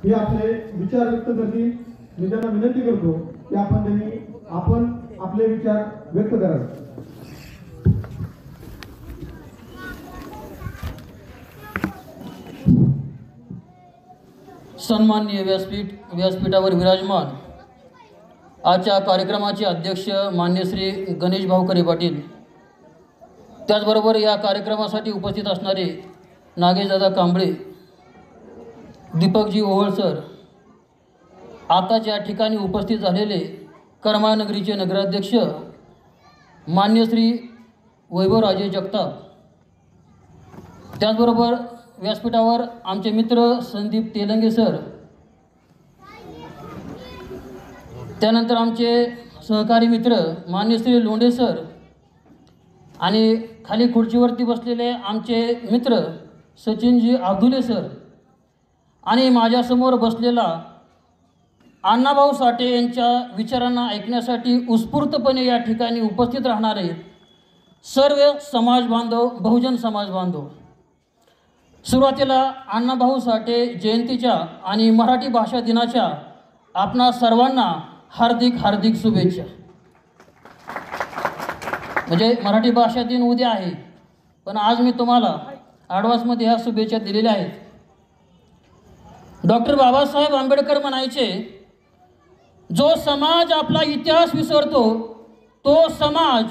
हे आपले विचार व्यक्त करतील। मी त्यांना विनंती करतो की आपण आपले विचार व्यक्त करावे। सन्माननीय व्यासपीठावर विराजमान आजच्या कार्यक्रमाचे अध्यक्ष मान्य श्री गणेश भाऊकरे पाटील, त्याचबरोबर या कार्यक्रमासाठी उपस्थित असणारे नागेशदादा कांबळे, दीपकजी ओहळ सर, आताच या ठिकाणी उपस्थित झालेले करमाळनगरीचे नगराध्यक्ष मान्य श्री वैभवराजे जगताप, त्याचबरोबर व्यासपीठावर आमचे मित्र संदीप तेलंगे सर, त्यानंतर आमचे सहकारी मित्र मान्य श्री लोंढे सर आणि खाली खुर्चीवरती बसलेले आमचे मित्र सचिनजी अब्दुले सर आणि माझ्यासमोर बसलेला अण्णाभाऊ साठे यांच्या विचारांना ऐकण्यासाठी उत्स्फूर्तपणे या ठिकाणी उपस्थित राहणारे सर्व समाज बांधव, बहुजन समाज बांधव, सुरुवातीला अण्णाभाऊ साठे जयंतीच्या आणि मराठी भाषा दिनाच्या आपणा सर्वांना हार्दिक हार्दिक शुभेच्छा। म्हणजे मराठी भाषा दिन उद्या आहे, पण आज मी तुम्हाला ॲडव्हान्समध्ये ह्या शुभेच्छा दिलेल्या आहेत। डॉक्टर बाबासाहेब आंबेडकर म्हणायचे, जो समाज आपला इतिहास विसरतो तो समाज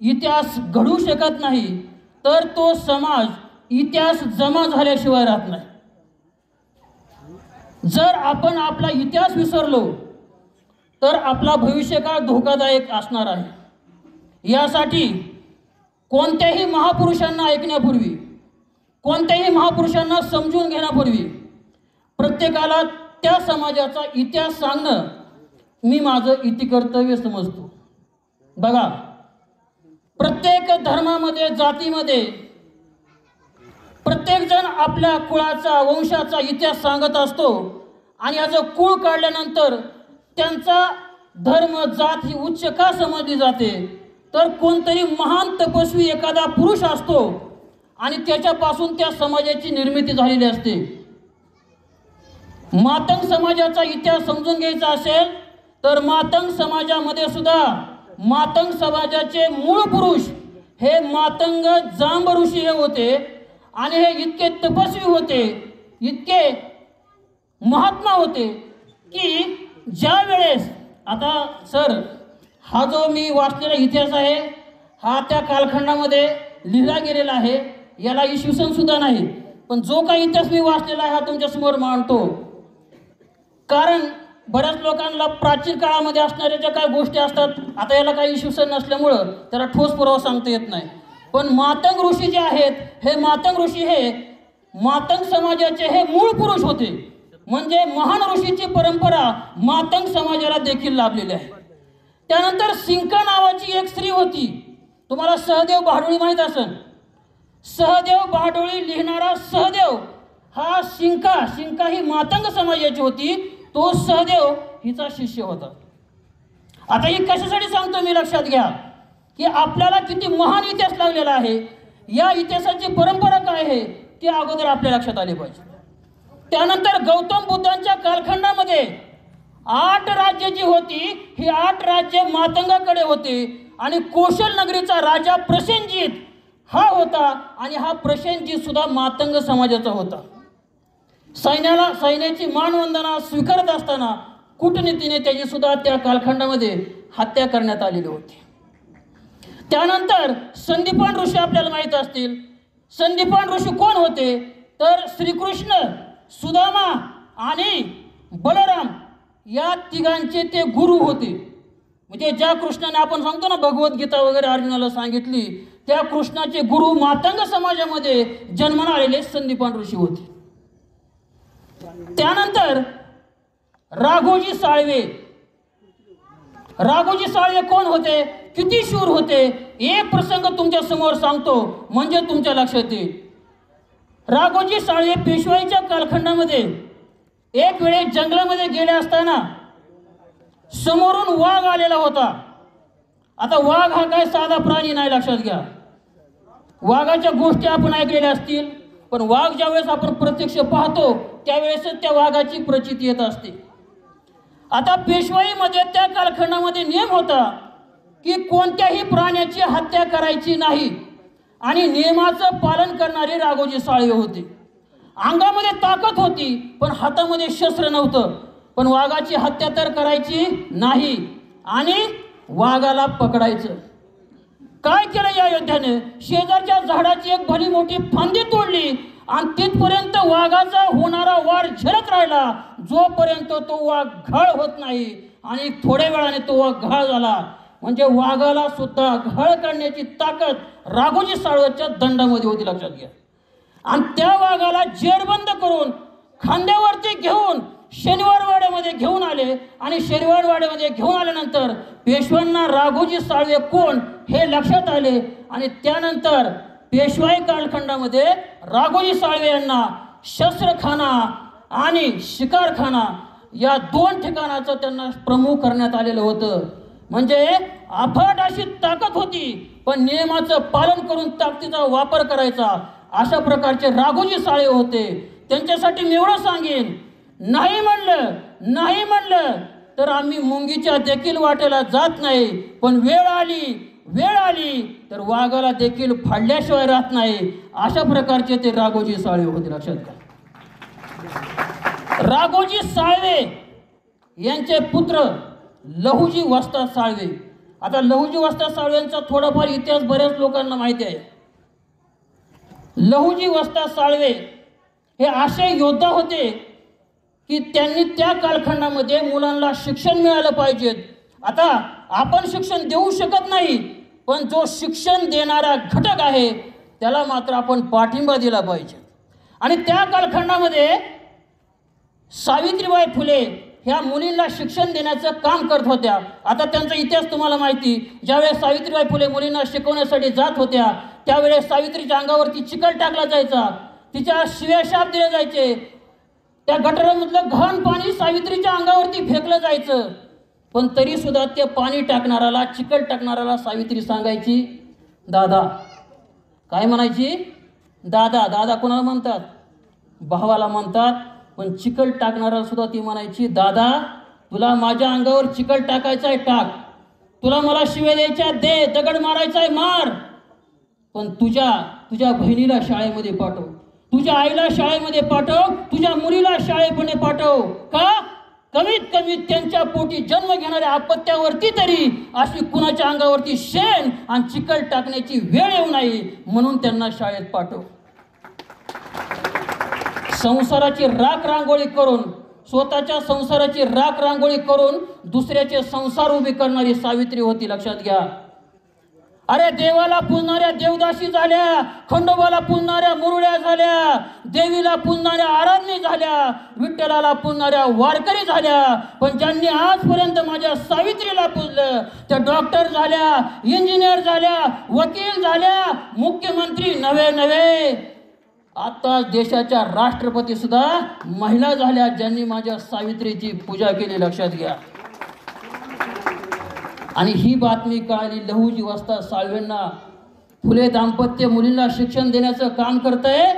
इतिहास घडू शकत नाही, तर तो समाज इतिहास जमा झाल्याशिवाय राहत नाही। जर आपण आपला इतिहास विसरलो तर आपला भविष्यकाळ धोकादायक असणार आहे। यासाठी कोणत्याही महापुरुषांना ऐकण्यापूर्वी, कोणत्याही महापुरुषांना समजून घेण्यापूर्वी प्रत्येकाला त्या समाजाचा इतिहास सांगणं मी माझं इतिकर्तव्य समजतो। बघा, प्रत्येक धर्मामध्ये, जातीमध्ये प्रत्येकजण आपल्या कुळाचा, वंशाचा इतिहास सांगत असतो आणि याचं कुळ काढल्यानंतर त्यांचा धर्म, जात ही उच्च का समजली जाते, तर कोणतरी महान तपस्वी एखादा पुरुष असतो आणि त्याच्यापासून त्या समाजाची निर्मिती झालेली असते। मातंग समाजाचा इतिहास समजून घ्यायचा असेल तर मातंग समाजामध्ये सुद्धा मातंग समाजाचे मूळ पुरुष हे मातंग जांब ऋषी हे होते आणि हे इतके तपस्वी होते, इतके महात्मा होते की ज्या वेळेस, आता सर हा जो मी वाचलेला इतिहास आहे हा त्या कालखंडामध्ये लिहिला गेलेला आहे, याला इसवी सुद्धा नाही, पण जो काही इतिहास मी वाचलेला आहे हा तुमच्यासमोर मांडतो। कारण बऱ्याच लोकांना प्राचीन काळामध्ये असणाऱ्या ज्या काही गोष्टी असतात, आता याला काही इसवी नसल्यामुळं त्याला ठोस पुरावा सांगता येत नाही, पण मातंग ऋषी जे आहेत, हे मातंग ऋषी हे मातंग समाजाचे हे मूळ पुरुष होते। म्हणजे महान ऋषीची परंपरा मातंग समाजाला देखील लाभलेली आहे। त्यानंतर सिंका नावाची एक स्त्री होती, तुम्हाला सहदेव बहाडोळी माहीत असेल। सहदेव बहाडोळी लिहिणारा सहदेव हा सिंका ही मातंग समाजाची होती, तो सहदेव हिचा शिष्य होता। आता ही कशासाठी सांगतो मी, लक्षात घ्या की आपल्याला किती महान इतिहास लागलेला आहे, या इतिहासाची परंपरा काय आहे ते अगोदर आपल्या लक्षात आले पाहिजे। त्यानंतर गौतम बुद्धांच्या कालखंडामध्ये 8 राज्य जी होती ही 8 राज्य मातंगाकडे होते आणि कौशल नगरीचा राजा प्रसेनजीत हा होता आणि हा प्रसेनजीत सुद्धा मातंग समाजाचा होता। सैन्याची मानवंदना स्वीकारत असताना कूटनीतीने त्याची सुद्धा त्या कालखंडामध्ये हत्या करण्यात आलेली होती। त्यानंतर संदीपान ऋषी आपल्याला माहीत असतील। संदीपान ऋषी कोण होते, तर श्रीकृष्ण, सुदामा आणि बलराम या तिघांचे ते गुरु होते। म्हणजे ज्या कृष्णाने आपण सांगतो ना भगवद्गीता वगैरे अर्जुनाला सांगितली, त्या कृष्णाचे गुरु मातंग समाजामध्ये जन्माला आलेले संदीपान ऋषी होते। त्यानंतर राघोजी साळवे, राघोजी साळवे कोण होते, किती शूर होते, एक प्रसंग तुमच्या समोर सांगतो म्हणजे तुमच्या लक्षात येईल। राघोजी साळवे पेशवाईच्या कालखंडामध्ये एक वेळेस जंगलामध्ये गेले असताना समोरून वाघ आलेला होता। आता वाघ हा काय साधा प्राणी नाही, लक्षात घ्या। वाघाच्या गोष्टी आपण ऐकलेल्या असतील, पण वाघ ज्यावेळेस आपण प्रत्यक्ष पाहतो त्यावेळेसच त्या वाघाची प्रचिती येत असते. आता पेशवाईमध्ये त्या कालखंडामध्ये नियम होता की कोणत्याही प्राण्याची हत्या करायची नाही आणि नियमाचं पालन करणारे राघोजी साळवे होते. अंगामध्ये ताकद होती पण हातामध्ये शस्त्र नव्हतं. पण वाघाची हत्या तर करायची नाही आणि वाघाला पकडायचं. काय केलं या योद्ध्याने? शेजारच्या झाडाची एक भली मोठी फांदी तोडली आणि तिथपर्यंत वाघाचा होणारा वार झेलत राहिला जोपर्यंत तो वाघ घाळ होत नाही. आणि थोड्या वेळाने तो वाघ घाळ झाला. म्हणजे वाघाला सुद्धा घाळ काढण्याची ताकद राघोजी साळवेच्या दंडामध्ये होती, लक्षात घ्या. आणि त्या वाघाला जेरबंद करून खांद्यावरती घेऊन शनिवारवाड्यामध्ये घेऊन आले. आणि शनिवारवाड्यामध्ये घेऊन आल्यानंतर पेशव्यांना राघोजी साळवे कोण हे लक्षात आले. आणि त्यानंतर पेशवाई कालखंडामध्ये राघोजी साळवे यांना शस्त्रखाना आणि शिकारखाना या 2 ठिकाणाचं त्यांना प्रमुख करण्यात आलेलं होतं. म्हणजे अफाट अशी ताकद होती पण नियमाचं पालन करून ताकदीचा वापर करायचा, अशा प्रकारचे राघोजी साळवे होते. त्यांच्यासाठी मी एवढं सांगेन, नाही म्हणलं तर आम्ही मुंगीच्या देखील वाटेला जात नाही. पण वेळ आली तर वाघाला देखील फाडल्याशिवाय राहत नाही, अशा प्रकारचे ते राघोजी साळवे होते, लक्षात घ्या. राघोजी साळवे यांचे पुत्र लहुजी वस्ताद साळवे. आता लहुजी वस्ताद साळवेंचा थोडाफार इतिहास बऱ्याच लोकांना माहिती आहे. लहुजी वस्ताद साळवे हे असे योद्धा होते की त्यांनी त्या कालखंडामध्ये मुलांना शिक्षण मिळालं पाहिजे. आता आपण शिक्षण देऊ शकत नाही पण जो शिक्षण देणारा घटक आहे त्याला मात्र आपण पाठिंबा दिला पाहिजे. आणि त्या कालखंडामध्ये सावित्रीबाई फुले ह्या मुलींना शिक्षण देण्याचं काम करत होत्या. आता त्यांचा इतिहास तुम्हाला माहिती. ज्यावेळेस सावित्रीबाई फुले मुलींना शिकवण्यासाठी जात होत्या त्यावेळेस सावित्रीच्या अंगावरती चिखल टाकला जायचा, तिच्या शिव्या शाप दिले जायचे, त्या गटारामधलं घाण पाणी सावित्रीच्या अंगावरती फेकलं जायचं. पण तरी सुद्धा ते पाणी टाकणाऱ्याला, चिखल टाकणाऱ्याला सावित्री सांगायची दादा. काय म्हणायची? दादा. दादा कोणाला म्हणतात? भावाला म्हणतात. पण चिखल टाकणाऱ्याला सुद्धा ती म्हणायची दादा, तुला माझ्या अंगावर चिखल टाकायचा आहे टाक, तुला मला शिव्या द्यायच्या दे, दगड मारायचा आहे मार, पण तुझ्या बहिणीला शाळेमध्ये पाठव, तुझ्या आईला शाळेमध्ये पाठव, तुझ्या मुलीला शाळेमध्ये पाठव. का? कमीत कमी त्यांच्या पोटी जन्म घेणाऱ्या अपत्यावरती तरी अशी कुणाच्या अंगावरती शेण आणि चिखल टाकण्याची वेळ येऊ नये म्हणून त्यांना शाळेत पाठव. संसाराची राख रांगोळी करून, स्वतःच्या संसाराची राख रांगोळी करून दुसऱ्याचे संसार उभे करणारी सावित्री होती, लक्षात घ्या. अरे देवाला पूजणाऱ्या देवदासी झाल्या, खंडोबाला पूजणाऱ्या मुरळ्या झाल्या, देवीला पूजणाऱ्या आराधनी झाल्या, विठ्ठलाला पूजणाऱ्या वारकरी झाल्या. पण ज्यांनी आजपर्यंत माझ्या सावित्रीला पूजलं त्या डॉक्टर झाल्या, इंजिनियर झाल्या, वकील झाल्या, मुख्यमंत्री नव्हे, आता देशाच्या राष्ट्रपती सुद्धा महिला झाल्या ज्यांनी माझ्या सावित्रीची पूजा केली, लक्षात घ्या. आणि ही बातमी कळाली लहुजी वस्ताद साळवेंना. फुले दाम्पत्य मुलींना शिक्षण देण्याचं काम करतंय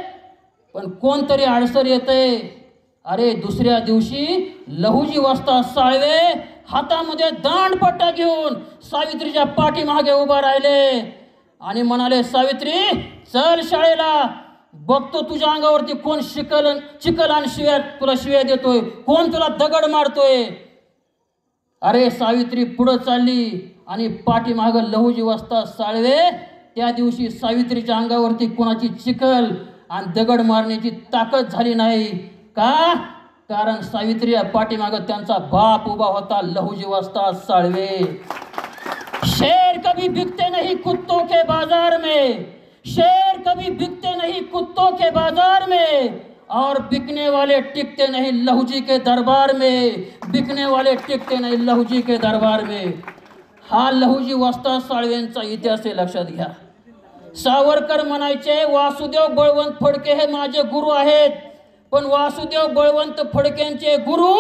पण कोणतरी अडसर येतंय. अरे दुसऱ्या दिवशी लहुजी वस्ताद साळवे हातामध्ये दांडपट्टा घेऊन सावित्रीच्या पाठीमागे उभा राहिले आणि म्हणाले, सावित्री चल शाळेला, बघतो तुझ्या अंगावरती कोण चिखल आणि शिव्या तुला शिव्या देतोय, कोण तुला दगड मारतोय. अरे सावित्री पुढं चालली आणि पाठीमागं लहुजी वस्ताद साळवे. त्या दिवशी सावित्रीच्या अंगावरती कोणाची चिखल आणि दगड मारण्याची ताकद झाली नाही. का? कारण सावित्री पाठीमागं त्यांचा बाप उभा होता, लहुजी वस्ताद साळवे. शेर कभी बिकते नहीं कुत्तों के बाजार में, शेर कभी बिकते नहीं कुत्तों के बाजार में, और बिकने वाले टिकते नहीं लहुजी के दरबार में, बिकने वाले टिकते नहीं लहुजी के दरबार में. हा लहुजी वस्ताद साळवेंचा इतिहास आहे, लक्षात घ्या. सावरकर म्हणायचे वासुदेव बळवंत फडके हे माझे गुरु आहेत, पण वासुदेव बळवंत फडकेंचे गुरु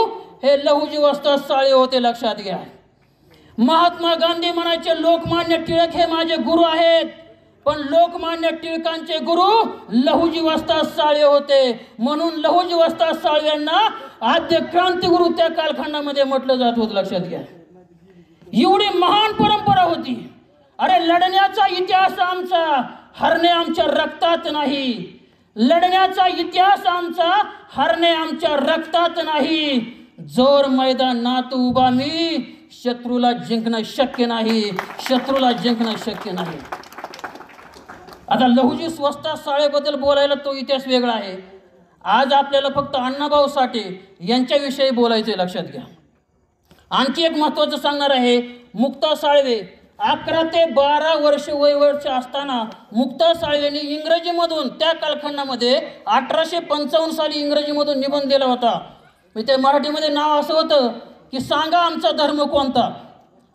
हे लहुजी वस्ताद साळवे होते, लक्षात घ्या. महात्मा गांधी म्हणायचे लोकमान्य टिळक हे माझे गुरु आहेत, पण लोकमान्य टिळकांचे गुरु लहुजी वस्ताद साळवे होते, म्हणून लहुजी वस्ताद साळव्यांना आद्य क्रांतिगुरु त्या कालखंडामध्ये म्हटलं जात होतं. लक्षात घ्या, एवढी महान परंपरा होती. अरे लढण्याचा इतिहास आमचा, हरणे आमच्या रक्तात नाही. लढण्याचा इतिहास आमचा, हरणे आमच्या रक्तात नाही. जोर मैदानात उभा मी, शत्रूला जिंकणं शक्य नाही, शत्रूला जिंकणं शक्य नाही. आता लहुजी वस्ताद साळवेबद्दल बोलायला तो इतिहास वेगळा आहे. आज आपल्याला फक्त अण्णाभाऊ साठे यांच्याविषयी बोलायचे. लक्षात घ्या, आणखी एक महत्त्वाचं सांगणार आहे. मुक्ता साळवे 11 ते 12 वर्ष असताना मुक्ता साळवेंनी इंग्रजीमधून त्या कालखंडामध्ये 1855 साली इंग्रजीमधून निबंध दिला होता. ते मराठीमध्ये नाव असं होतं की सांगा आमचा धर्म कोणता.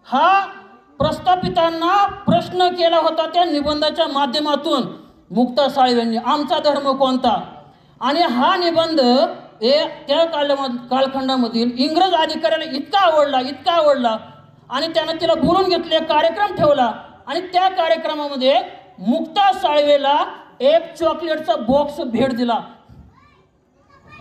हा प्रस्थापितांना प्रश्न केला होता त्या निबंधाच्या माध्यमातून मुक्ता साळवेंनी, आमचा धर्म कोणता. आणि हा निबंध त्या कालखंडामधील इंग्रज अधिकाऱ्याला इतका आवडला आणि त्यानं तिला बोलून घेतले, कार्यक्रम ठेवला. आणि त्या कार्यक्रमामध्ये मुक्ता साळवेला एक चॉकलेटचा बॉक्स भेट दिला.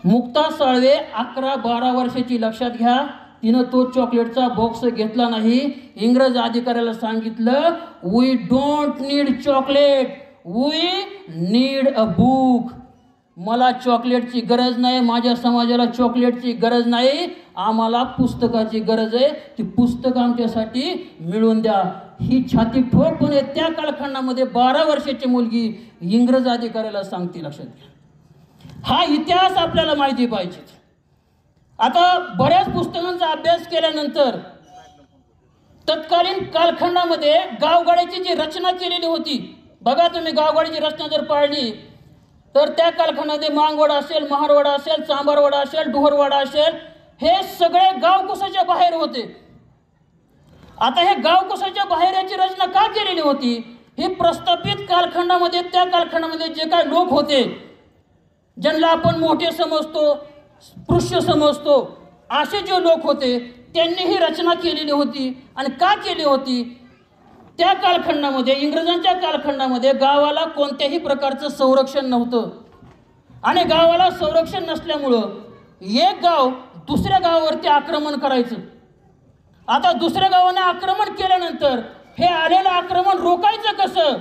मुक्ता साळवे 11-12 वर्षाची. लक्षात घ्या, तिनं तो चॉकलेटचा बॉक्स घेतला नाही. इंग्रज अधिकाऱ्याला सांगितलं, we don't need chocolate, we need a book. मला चॉकलेटची गरज नाही, माझ्या समाजाला चॉकलेटची गरज नाही, आम्हाला पुस्तकाची गरज आहे. ती पुस्तक आमच्यासाठी मिळवून द्या. ही छाती ठोकपणे त्या कालखंडामध्ये 12 वर्षाची मुलगी इंग्रज अधिकाऱ्याला सांगते. लक्षात घ्या, हा इतिहास आपल्याला माहिती पाहिजे. आता बऱ्याच पुस्तकांचा अभ्यास केल्यानंतर तत्कालीन कालखंडामध्ये गावगाड्याची जी रचना केलेली होती, बघा तुम्ही गावगाडीची रचना जर पाळली तर त्या कालखंडामध्ये मांगवडा असेल, महारवाडा असेल, चांभारवाडा असेल, डोहरवाडा असेल, हे सगळे गावकुसाच्या बाहेर होते. आता हे गावकुसाच्या बाहेर याची रचना का केलेली होती? हे प्रस्थापित कालखंडामध्ये, त्या कालखंडामध्ये जे काही लोक होते, ज्यांना आपण मोठे समजतो, स्पृश्य समजतो, असे जे लोक होते त्यांनी ही रचना केलेली होती. आणि का केली होती? त्या कालखंडामध्ये, इंग्रजांच्या कालखंडामध्ये गावाला कोणत्याही प्रकारचं संरक्षण नव्हतं. आणि गावाला संरक्षण नसल्यामुळं एक गाव दुसऱ्या गावावरती आक्रमण करायचं. आता दुसऱ्या गावाने आक्रमण केल्यानंतर हे आलेलं आक्रमण रोखायचं कसं?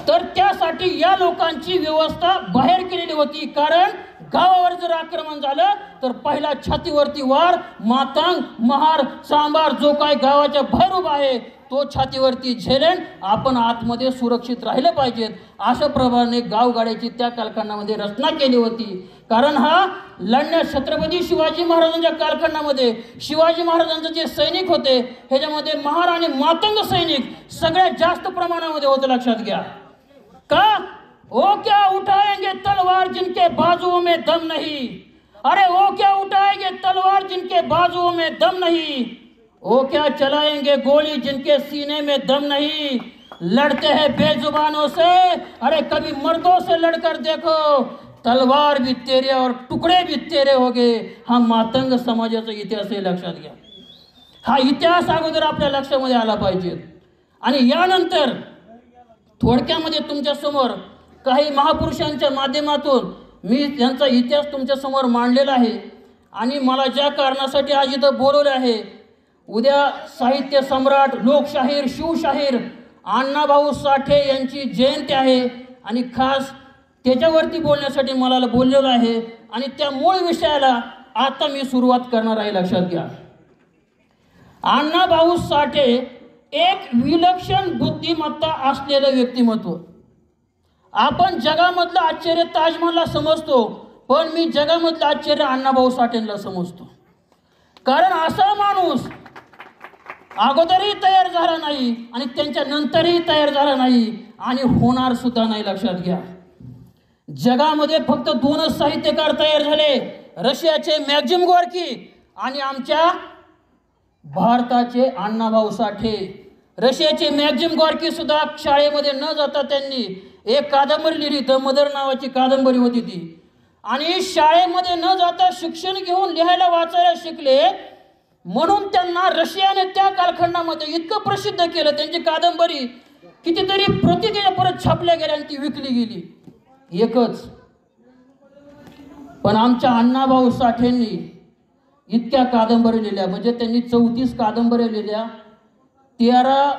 तर त्यासाठी या लोकांची व्यवस्था बाहेर केलेली होती. कारण गावावर जर आक्रमण झालं तर पहिला छातीवरती वार, मातंग, महार, चांभार जो काय गावाच्या बाहेर उभा आहे तो छातीवरती झेलेन, आपण आतमध्ये सुरक्षित राहिलं पाहिजेत. अशा प्रमाणे गावगाड्याची त्या कालखंडामध्ये रचना केली होती. कारण हा लढण्यात छत्रपती शिवाजी महाराजांच्या कालखंडामध्ये शिवाजी महाराजांचे जे सैनिक होते ह्याच्यामध्ये महार आणि मातंग सैनिक सगळ्यात जास्त प्रमाणामध्ये होते. लक्षात घ्या, का वो क्या उठाएंगे तलवार जिनके बाजुओं में दम नहीं. अरे वो क्या उठाएंगे तलवार जिनके बाजुओं में दम नहीं. वो क्या चलाएंगे गोली जिनके सीने में दम नहीं. लड़ते हैं बेजुबानों से, अरे कभी मर्दों से लड़कर देखो, तलवार भी तेरे और टुकड़े भी तेरे हो गए. हा मातंग समाजाचा इतिहास आहे. लक्षात घ्या, हा इतिहास अगोदर आपल्या लक्षामध्ये आला पाहिजे. आणि यानंतर थोडक्यामध्ये तुमच्या समोर काही महापुरुषांच्या माध्यमातून मी त्यांचा इतिहास तुमच्या समोर मांडलेला आहे. आणि मला ज्या कारणासाठी आज इथं बोलवले आहे, उद्या साहित्य सम्राट, लोकशाहीर, शिवशाहीर अण्णाभाऊ साठे यांची जयंती आहे. आणि खास त्याच्यावरती बोलण्यासाठी मला बोललेलं आहे. आणि त्या मूळ विषयाला आता मी सुरुवात करणार आहे. लक्षात घ्या, अण्णाभाऊ साठे एक विलक्षण बुद्धिमत्ता असलेलं व्यक्तिमत्व. आपण जगामधलं आश्चर्य ताजमहलला समजतो, पण मी जगामधलं आश्चर्य अण्णाभाऊ साठेंना समजतो. कारण असा माणूस अगोदरही तयार झाला नाही आणि त्यांच्या नंतरही तयार झाला नाही आणि होणार सुद्धा नाही. लक्षात घ्या, जगामध्ये फक्त 2च साहित्यकार तयार झाले, रशियाचे मॅक्झिम गोर्की आणि आमच्या भारताचे अण्णाभाऊ साठे. रशियाचे मॅक्झिम गोर्की सुद्धा शाळेमध्ये न जाता त्यांनी एक कादंबरी लिहिली, द मदर नावाची कादंबरी होती ती. आणि शाळेमध्ये न जाता शिक्षण घेऊन लिहायला वाचायला शिकले, म्हणून त्यांना रशियाने त्या कालखंडामध्ये इतकं प्रसिद्ध केलं. त्यांची कादंबरी कितीतरी प्रती त्याच्या परत छापल्या गेल्या आणि ती विकली गेली एकच. पण आमच्या अण्णाभाऊ साठेंनी इतक्या कादंबऱ्या लिहिल्या, म्हणजे त्यांनी 34 कादंबऱ्या लिहिल्या, 13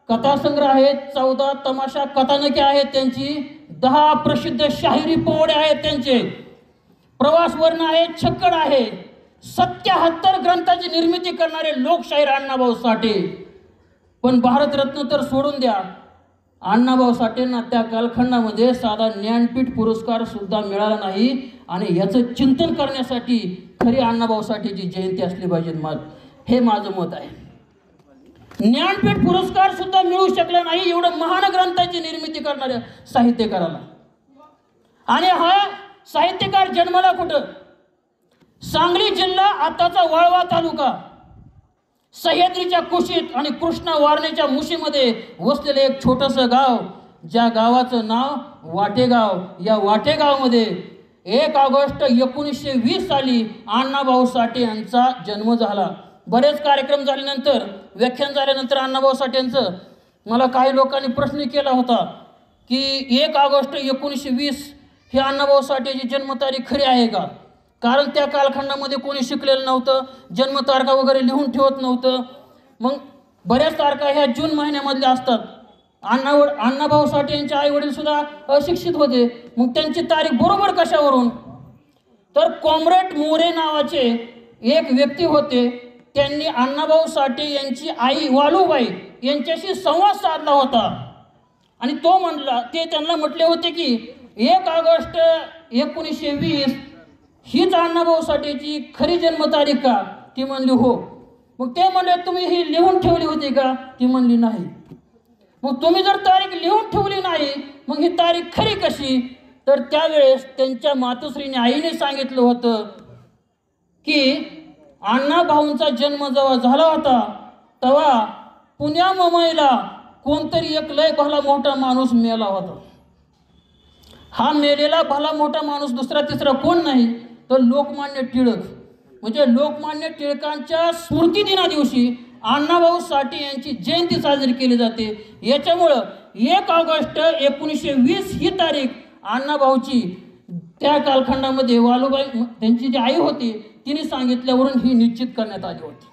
कथासंग्रह आहेत, 14 तमाशा कथानके आहेत त्यांची, 10 प्रसिद्ध शाहिरी पोवाडे आहेत त्यांचे, प्रवास वर्ण आहे, छक्कड आहे, 77 ग्रंथाची निर्मिती करणारे लोकशाहीर अण्णाभाऊ साठे. पण भारतरत्न तर सोडून द्या, अण्णाभाऊ साठेंना त्या कालखंडामध्ये साधा ज्ञानपीठ पुरस्कार सुद्धा मिळाला नाही. आणि याचं चिंतन करण्यासाठी खरी अण्णाभाऊ साठेची जयंती असली पाहिजे, हे माझं मत आहे. ज्ञानपीठ पुरस्कार सुद्धा मिळू शकला नाही एवढं महान ग्रंथाची निर्मिती करणाऱ्या साहित्यकाराला. आणि हा साहित्यकार जन्मला कुठं? सांगली जिल्हा आताचा वाळवा तालुका, सह्याद्रीच्या कुशीत आणि कृष्णा वारणेच्या मुशीमध्ये वसलेलं एक छोटंसं गाव, ज्या गावाचं नाव वाटेगाव. या वाटेगावमध्ये 1 ऑगस्ट 1920 साली अण्णाभाऊ साठे यांचा जन्म झाला. बरेच कार्यक्रम झाल्यानंतर, व्याख्यान झाल्यानंतर अण्णाभाऊ साठेंचं मला काही लोकांनी प्रश्न केला होता की 1 ऑगस्ट 1920 हे अण्णाभाऊ साठेची जन्मतारीख खरी आहे का? कारण त्या कालखंडामध्ये कोणी शिकलेलं नव्हतं, जन्मतारखा वगैरे लिहून ठेवत नव्हतं. मग बऱ्याच तारखा ह्या जून महिन्यामधल्या असतात. अण्णाभाऊ साठे यांचे आई वडील सुद्धा अशिक्षित होते, मग त्यांची तारीख बरोबर कशावरून? तर कॉम्रेड मोरे नावाचे एक व्यक्ती होते, त्यांनी अण्णाभाऊ साठे यांची आई वालूबाई यांच्याशी संवाद साधला होता. आणि ते त्यांना म्हटले होते की 1 ऑगस्ट 1920 हीच अण्णाभाऊ साठेची खरी जन्मतारीख का? ती म्हणली हो. मग ते म्हणले तुम्ही ही लिहून ठेवली होती का? ती म्हणली नाही. मग तुम्ही जर तारीख लिहून ठेवली नाही, मग ही तारीख खरी कशी? तर त्यावेळेस त्यांच्या मातोश्रीने, आईने सांगितलं होतं की अण्णाभाऊंचा जन्म जेव्हा झाला होता तेव्हा पुण्या मुंबईला कोणतरी एक लय भला मोठा माणूस मेला होता. हा मेलेला भला मोठा माणूस दुसरा तिसरा कोण नाही तर लोकमान्य टिळक. म्हणजे लोकमान्य टिळकांच्या स्मृती दिना दिवशी अण्णाभाऊ साठे यांची जयंती साजरी केली जाते. याच्यामुळं 1 ऑगस्ट 1920 ही तारीख अण्णाभाऊची त्या कालखंडामध्ये वालूबाई त्यांची जी आई होती तिने सांगितल्यावरून ही निश्चित करण्यात आली होती.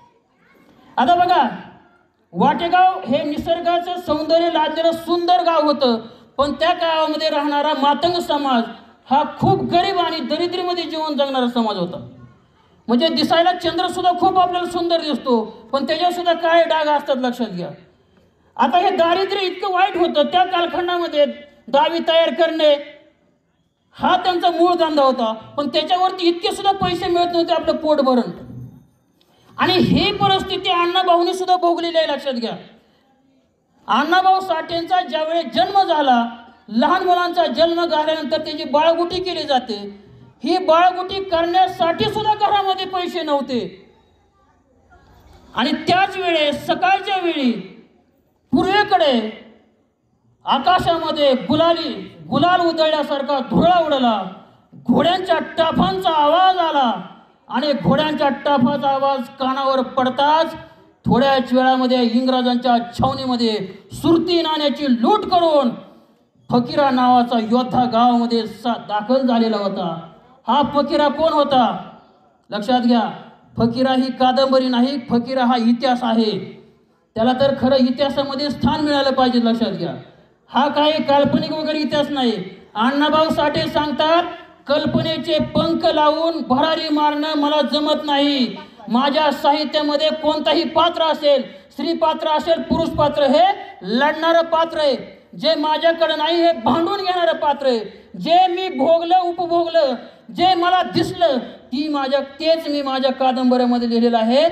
आता बघा, वाटेगाव हे निसर्गाचं सौंदर्य लादलेलं सुंदर गाव होतं, पण त्या गावामध्ये राहणारा मातंग समाज हा खूप गरीब आणि दरिद्रीमध्ये जीवन जगणारा समाज होता. म्हणजे दिसायला चंद्र सुद्धा खूप आपल्याला सुंदर दिसतो, पण त्याच्यावर सुद्धा काय डाग असतात लक्षात घ्या. आता हे दारिद्र्य इतकं वाईट होतं, त्या कालखंडामध्ये दावी तयार करणे हा त्यांचा मूळ धंदा होता, पण त्याच्यावरती इतके सुद्धा पैसे मिळत नव्हते आपलं पोट भरण. आणि ही परिस्थिती अण्णाभाऊंनी सुद्धा भोगलेली आहे लक्षात घ्या. अण्णाभाऊ साठेंचा ज्यावेळेस जन्म झाला, लहान मुलांचा जन्म झाल्यानंतर त्याची बाळगुटी केली जाते. ही बाळगुटी करण्यासाठी सुद्धा घरामध्ये पैसे नव्हते. आणि त्याच वेळेस सकाळच्या वेळी पूर्वेकडे आकाशामध्ये गुलाल उधळल्यासारखा धुळा उडला, घोड्यांच्या टाफांचा आवाज आला आणि घोड्यांच्या टाफाचा आवाज कानावर पडताच थोड्याच वेळामध्ये इंग्रजांच्या छावणीमध्ये सुरती नाण्याची लूट करून फकीरा नावाचा योद्धा गावामध्ये दाखल झालेला होता. हा फकीरा कोण होता लक्षात घ्या. फकीरा ही कादंबरी नाही, फकीरा हा इतिहास आहे. त्याला तर खरं इतिहासामध्ये स्थान मिळालं पाहिजे लक्षात घ्या. हा काही काल्पनिक वगैरे इतिहास नाही. अण्णाभाऊ साठे सांगतात, कल्पनेचे पंख लावून भरारी मारणं मला जमत नाही. माझ्या साहित्यामध्ये कोणताही पात्र असेल, स्त्री पात्र असेल, पुरुष पात्र, हे लढणारं पात्र आहे. जे माझ्याकडे नाही हे भांडून घेणारं पात्र आहे. जे मी भोगलं, उपभोगलं, जे मला दिसलं तेच मी माझ्या कादंबऱ्यामध्ये लिहिलेलं आहे.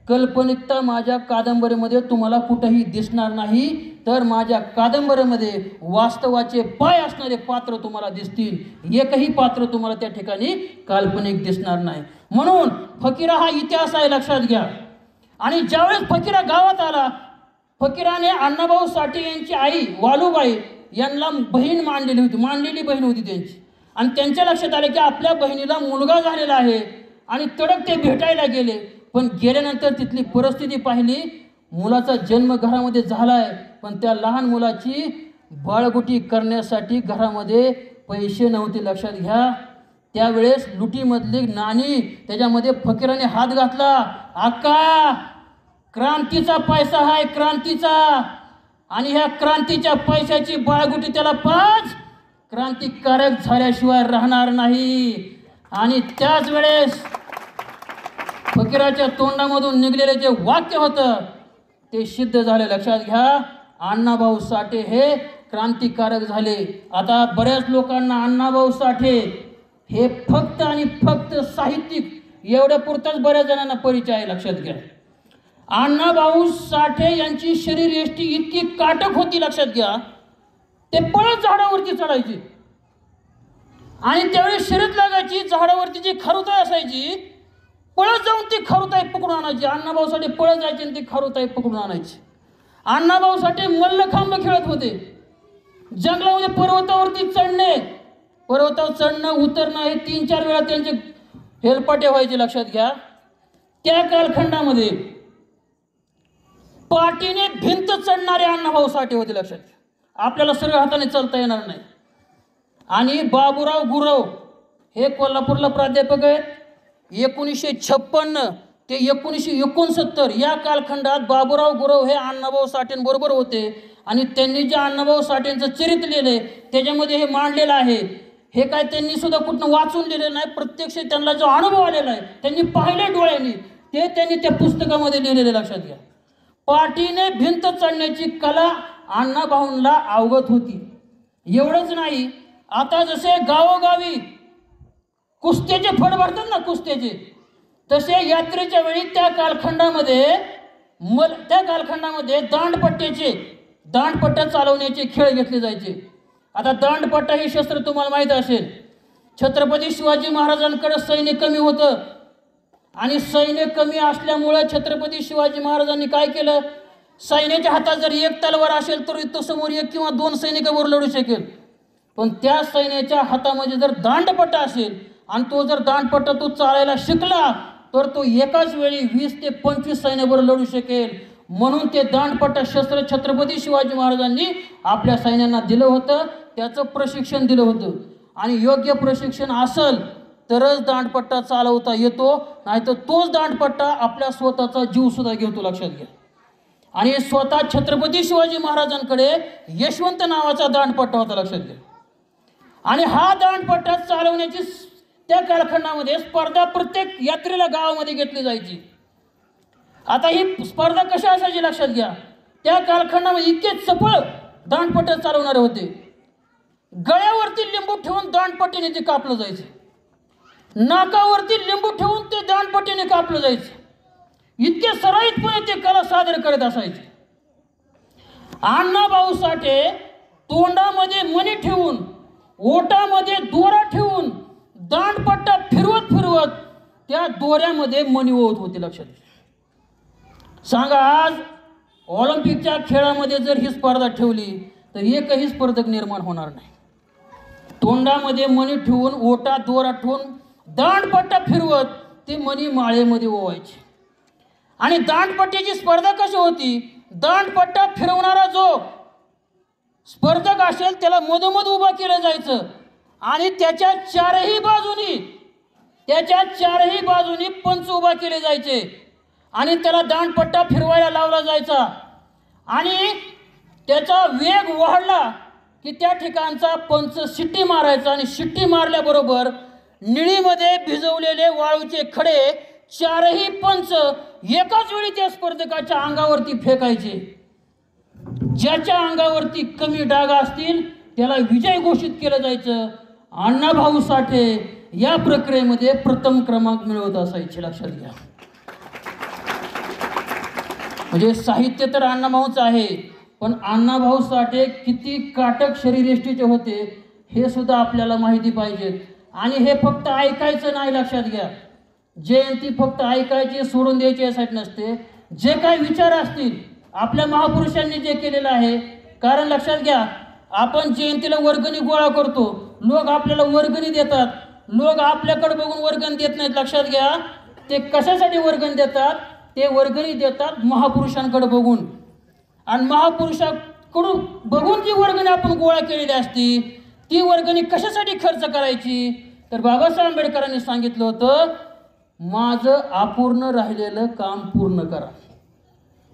कल्पनिकता माझ्या कादंबरीमध्ये तुम्हाला कुठेही दिसणार नाही, तर माझ्या कादंबरीमध्ये वास्तवाचे पाय असणारे पात्र तुम्हाला दिसतील. एकही पात्र तुम्हाला त्या ठिकाणी काल्पनिक दिसणार नाही. म्हणून फकीरा हा इतिहास आहे लक्षात घ्या. आणि ज्यावेळेस फकीरा गावात आला, फकीराने अण्णाभाऊ साठे यांची आई वालूबाई यांना मांडलेली बहीण होती त्यांची. आणि त्यांच्या लक्षात आले की आपल्या बहिणीला मुलगा झालेला आहे आणि तडक ते भेटायला गेले. पण गेल्यानंतर तिथली परिस्थिती पाहिली, मुलाचा जन्म घरामध्ये झालाय, पण त्या लहान मुलाची बाळगुटी करण्यासाठी घरामध्ये पैसे नव्हते. लक्षात घ्या, त्यावेळेस लुटीमधली नाणी त्याच्यामध्ये फकीराने हात घातला. आका, क्रांतीचा पैसा आहे, क्रांतीचा, आणि ह्या क्रांतीच्या पैशाची बाळगुटी त्याला पाच, क्रांतिकारक झाल्याशिवाय राहणार नाही. आणि त्याच वेळेस फकीराच्या तोंडामधून निघलेले जे वाक्य होतं ते सिद्ध झाले. लक्षात घ्या, अण्णाभाऊ साठे हे क्रांतिकारक झाले. आता बऱ्याच लोकांना अण्णाभाऊ साठे हे फक्त आणि फक्त साहित्यिक एवढ्या पुरताच बऱ्याच जणांना परिचय आहे. लक्षात घ्या, अण्णाभाऊ साठे यांची शरीरयष्टी इतकी काटक होती. लक्षात घ्या, ते पळत झाडावरती चढायचे आणि त्यावेळी शर्यत लागायची. झाडावरती जी खारुताई असायची, पळत जाऊन ती खारुताई पकडून आणायची. अण्णाभाऊ साठे पळत जायचे आणि ती खारुताई पकडून आणायची. अण्णाभाऊ साठे मल्लखांब खेळत होते. जंगलामध्ये पर्वतावरती चढणे, पर्वतावर चढणं उतरणं हे 3-4 वेळा त्यांचे हेलपाटे व्हायचे. लक्षात घ्या, त्या कालखंडामध्ये पाठीने भिंत चढणारे अण्णाभाऊ साठे होते. लक्षात घ्या, आपल्याला सरळ हाताने चालता येणार नाही. आणि बाबूराव गुरव हे कोल्हापूरला प्राध्यापक आहेत. 1956 ते 1969 या कालखंडात बाबूराव गुरव हे अण्णाभाऊ साठेंबरोबर होते. आणि त्यांनी जे अण्णाभाऊ साठेंचं चरित्र लिहिलंय त्याच्यामध्ये हे मांडलेलं आहे. हे काय त्यांनी सुद्धा कुठनं वाचून लिहिलेलं नाही, प्रत्यक्ष त्यांना जो अनुभव आलेला आहे, त्यांनी पाहिले डोळ्यांनी, ते त्यांनी त्या पुस्तकामध्ये लिहिलेले. लक्षात घ्या, पाठीने भिंत चढण्याची कला अण्णाभाऊंना अवगत होती. एवढंच नाही, आता जसे गावोगावी कुस्त्याचे फड भरतात ना, कुस्त्याचे, तसे यात्रेच्या वेळी त्या कालखंडामध्ये दांडपट्ट्या चालवण्याचे खेळ घेतले जायचे. आता दांडपट्टा हे शस्त्र तुम्हाला माहीत असेल. छत्रपती शिवाजी महाराजांकडे सैन्य कमी होतं आणि सैन्य कमी असल्यामुळं छत्रपती शिवाजी महाराजांनी काय केलं, सैन्याच्या हातात जर एक तलवार असेल तर तो समोर 1 किंवा 2 सैनिकांवर लढू शकेल. पण त्या सैन्याच्या हातामध्ये जर दांडपट्टा असेल आणि तो जर दांडपट्टा तो चालायला शिकला तर तो एकाच वेळी 20 ते 25 सैन्याबरोबर लढू शकेल. म्हणून ते दांडपट्टा शस्त्र छत्रपती शिवाजी महाराजांनी आपल्या सैन्यांना दिलं होतं, त्याचं प्रशिक्षण दिलं होतं. आणि योग्य प्रशिक्षण असेल तरच दांडपट्टा चालवता येतो, नाहीतर तोच दांडपट्टा आपल्या स्वतःचा जीव सुद्धा घेतो. लक्षात घ्या, आणि स्वतः छत्रपती शिवाजी महाराजांकडे यशवंत नावाचा दांडपट्टा होता. लक्षात घ्या, आणि हा दांडपट्टा चालवण्याची त्या कालखंडामध्ये स्पर्धा प्रत्येक यात्रेला गावामध्ये घेतली जायची. आता ही स्पर्धा कशी असायची लक्षात घ्या, त्या कालखंडामध्ये इतके चपळ दांडपट्टा चालवणारे होते. गळ्यावरती लिंबू ठेवून दांडपट्टीने ते कापलं जायचं, नाकावरती लिंबू ठेवून ते दांडपट्टीने कापलं जायचं. इतके सराईतपणे ते कला सादर करत असायचे. अण्णाभाऊ साठे तोंडामध्ये मणी ठेवून, ओटामध्ये दोरा ठेवून दांडपट्टा फिरवत त्या दोऱ्यामध्ये मणी ओवत होते. लक्षात घ्या, सांगा, आज ऑलिम्पिकच्या खेळामध्ये जर ही स्पर्धा ठेवली तर एकही स्पर्धक निर्माण होणार नाही. तोंडामध्ये मणी ठेवून, ओटा दोरा ठेवून दांडपट्टा फिरवत ते मणी माळेमध्ये ओवायचे. आणि दांडपट्टीची स्पर्धा कशी होती, दांडपट्टा फिरवणारा जो स्पर्धक असेल त्याला मधोमध उभा केलं जायचं आणि त्याच्या चारही बाजूनी पंच उभा केले जायचे आणि त्याला दांडपट्टा फिरवायला लावला जायचा. आणि त्याचा वेग वाढला की त्या ठिकाणचा पंच शिट्टी मारायचा आणि शिट्टी मारल्याबरोबर निळीमध्ये भिजवलेले वाळूचे खडे 4ही पंच एकाच वेळी त्या स्पर्धकाच्या अंगावरती फेकायचे. ज्याच्या अंगावरती कमी डाग असतील त्याला विजय घोषित केलं जायचं. अण्णाभाऊ साठे या प्रक्रियेमध्ये प्रथम क्रमांक मिळवत असायचे. लक्षात घ्या, म्हणजे साहित्य तर अण्णाभाऊच आहे, पण अण्णाभाऊ साठे किती काटक शरीरयष्टीचे होते हे सुद्धा आपल्याला माहिती पाहिजे. आणि हे फक्त ऐकायचं नाही. लक्षात घ्या, जयंती फक्त ऐकायची सोडून द्यायची यासाठी नसते. जे काही विचार असतील आपल्या महापुरुषांनी जे केलेलं आहे, कारण लक्षात घ्या, आपण जयंतीला वर्गणी गोळा करतो, लोक आपल्याला वर्गणी देतात, लोक आपल्याकडे बघून वर्गणी देत नाहीत. लक्षात घ्या, ते कशासाठी वर्गणी देतात, ते वर्गणी देतात महापुरुषांकडे बघून, आणि महापुरुषाकडून बघून जी वर्गणी आपण गोळा केलेली असती ती वर्गणी कशासाठी खर्च करायची? तर बाबासाहेब आंबेडकरांनी सांगितलं होतं, माझं अपूर्ण राहिलेलं काम पूर्ण करा.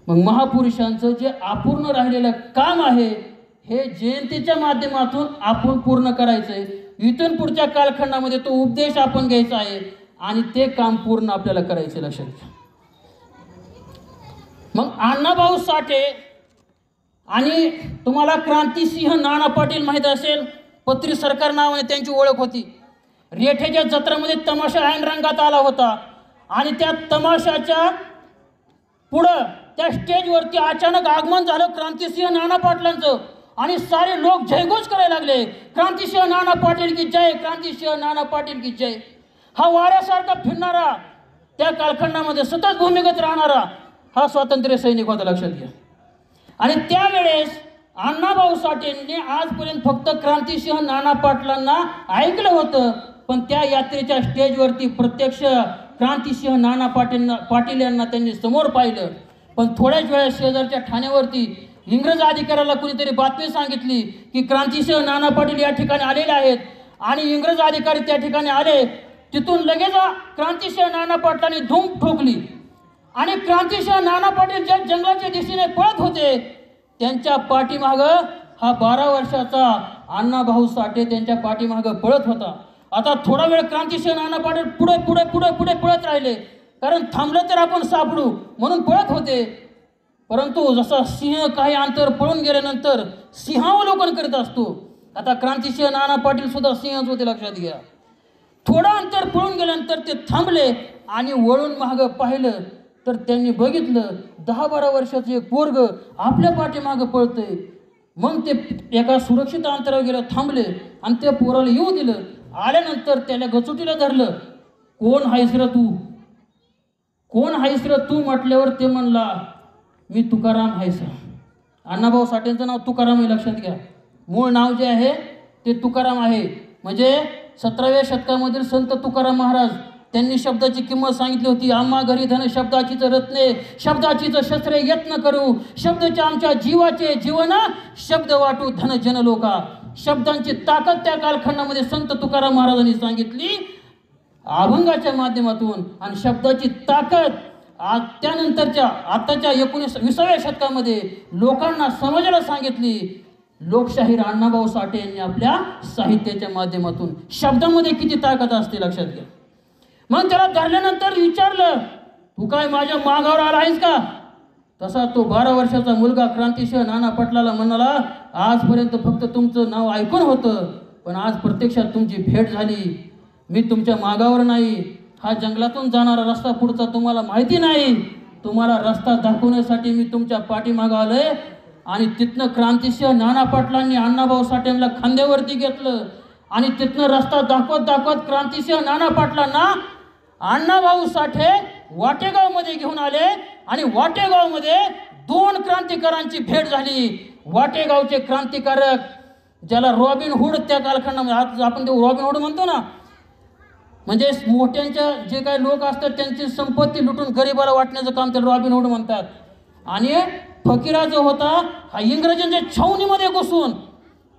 मग महापुरुषांचं जे अपूर्ण राहिलेलं काम आहे हे जयंतीच्या माध्यमातून आपण पूर्ण करायचंय. इथून पुढच्या कालखंडामध्ये तो उपदेश आपण घ्यायचा आहे आणि ते काम पूर्ण आपल्याला करायचे. लक्षात घ्या. मग अण्णाभाऊ साठे आणि तुम्हाला क्रांतिसिंह नाना पाटील माहीत असेल, पत्री सरकार नावाने त्यांची ओळख होती. रेठेच्या जत्रेमध्ये तमाशा ऐन रंगात आला होता आणि त्या तमाशाच्या पुढं त्या स्टेजवरती अचानक आगमन झालं क्रांतिसिंह नाना पाटलांचं आणि सारे लोक जयघोष करायला लागले, क्रांतिसिंह नाना पाटील की जय, क्रांतिसिंह नाना पाटील की जय. हा वाऱ्यासारखा फिरणारा, त्या कालखंडामध्ये सतत भूमिगत राहणारा हा स्वातंत्र्य सैनिक होता. लक्षात घ्या. आणि त्यावेळेस अण्णाभाऊ साठेंनी आजपर्यंत फक्त क्रांतिसिंह नाना पाटलांना ऐकलं होतं, पण त्या यात्रेच्या स्टेजवरती प्रत्यक्ष क्रांतिसिंह नाना पाटील यांना त्यांनी समोर पाहिलं. पण थोड्याच वेळा शेजारच्या ठाण्यावरती इंग्रज अधिकाऱ्याला कुणीतरी बातमी सांगितली की क्रांतिसिंह नाना पाटील या ठिकाणी आलेले आहेत, आणि इंग्रज अधिकारी त्या ठिकाणी आले. तिथून लगेच क्रांतिसिंह नाना पाटलांनी धूम ठोकली आणि क्रांतिसिंह नाना पाटील ज्या जंगलाच्या दिशेने पळत होते त्यांच्या पाठीमागं हा 12 वर्षाचा अण्णाभाऊ साठे त्यांच्या पाठीमागं पळत होता. आता थोडा वेळ क्रांतिसिंह नाना पाटील पुढे पुढे पुढे पुढे पळत राहिले, कारण थांबलं तर आपण सापडू म्हणून पळत होते. परंतु जसा सिंह काही अंतर पळून गेल्यानंतर सिंहावलोकन करीत असतो, आता क्रांतिसिंह नाना पाटील सुद्धा सिंहच होते. लक्षात घ्या. थोडं अंतर पळून गेल्यानंतर ते थांबले आणि वळून मागं पाहिलं तर त्यांनी बघितलं 10-12 वर्षाचं एक पोरग आपल्या पाठीमागं पळतंय. मग ते एका सुरक्षित अंतरावर गेलं, थांबले आणि त्या पोराला येऊ दिलं. आल्यानंतर त्याला गचुटीला धरलं, कोण आहेस रे तू, कोण आहेस रे तू म्हटल्यावर ते म्हणला, मी तुकाराम आहेस. अण्णाभाऊ साठेंचं नाव तुकाराम आहे. लक्षात घ्या. मूळ नाव जे आहे ते तुकाराम आहे. म्हणजे 17व्या शतकामधील संत तुकाराम महाराज त्यांनी शब्दाची किंमत सांगितली होती. आम्हा घरी धन शब्दाचीच रत्ने, शब्दाचीच शस्त्रे यत्न करू, शब्दाच्या आमच्या जीवाचे जीवन, शब्द वाटू धन जन लोका. शब्दांची ताकद त्या कालखंडामध्ये संत तुकाराम महाराजांनी सांगितली अभंगाच्या माध्यमातून, आणि शब्दाची ताकद आज त्यानंतरच्या आताच्या 19-20व्या शतकामध्ये लोकांना समाजाला सांगितली लोकशाहीर अण्णाभाऊ साठे यांनी आपल्या साहित्याच्या माध्यमातून. शब्दामध्ये किती ताकद असते लक्षात घ्या. मग त्याला धरल्यानंतर विचारलं, तू काय माझ्या मागावर आला आहेस का? तसा तो 12 वर्षाचा मुलगा क्रांतिसिंह नाना पाटलाला म्हणाला, आजपर्यंत फक्त तुमचं नाव ऐकून होतं, पण आज प्रत्यक्षात तुमची भेट झाली. मी तुमच्या मागावर नाही, हा जंगलातून जाणारा रस्ता पुढचा तुम्हाला माहिती नाही, तुम्हाला रस्ता दाखवण्यासाठी मी तुमच्या पाठीमागं आलोय. आणि तिथनं क्रांतिसिंह नाना पाटलांनी अण्णाभाऊ साठेंना खांद्यावरती घेतलं आणि तिथनं रस्ता दाखवत दाखवत क्रांतिसिंह नाना पाटलांना अण्णाभाऊ साठे वाटेगावमध्ये घेऊन आले. आणि वाटेगावमध्ये 2 क्रांतिकारांची भेट झाली. वाटेगावचे क्रांतिकारक, ज्याला रॉबिन हुड त्या कालखंडामध्ये, आज आपण ते रॉबिन हुड म्हणतो ना, म्हणजे मोठ्यांच्या जे काही लोक असतात त्यांची संपत्ती लुटून गरिबाला वाटण्याचं काम त्याला रॉबिन हुड म्हणतात. आणि फकीरा जो होता हा इंग्रजांच्या छावणीमध्ये घुसून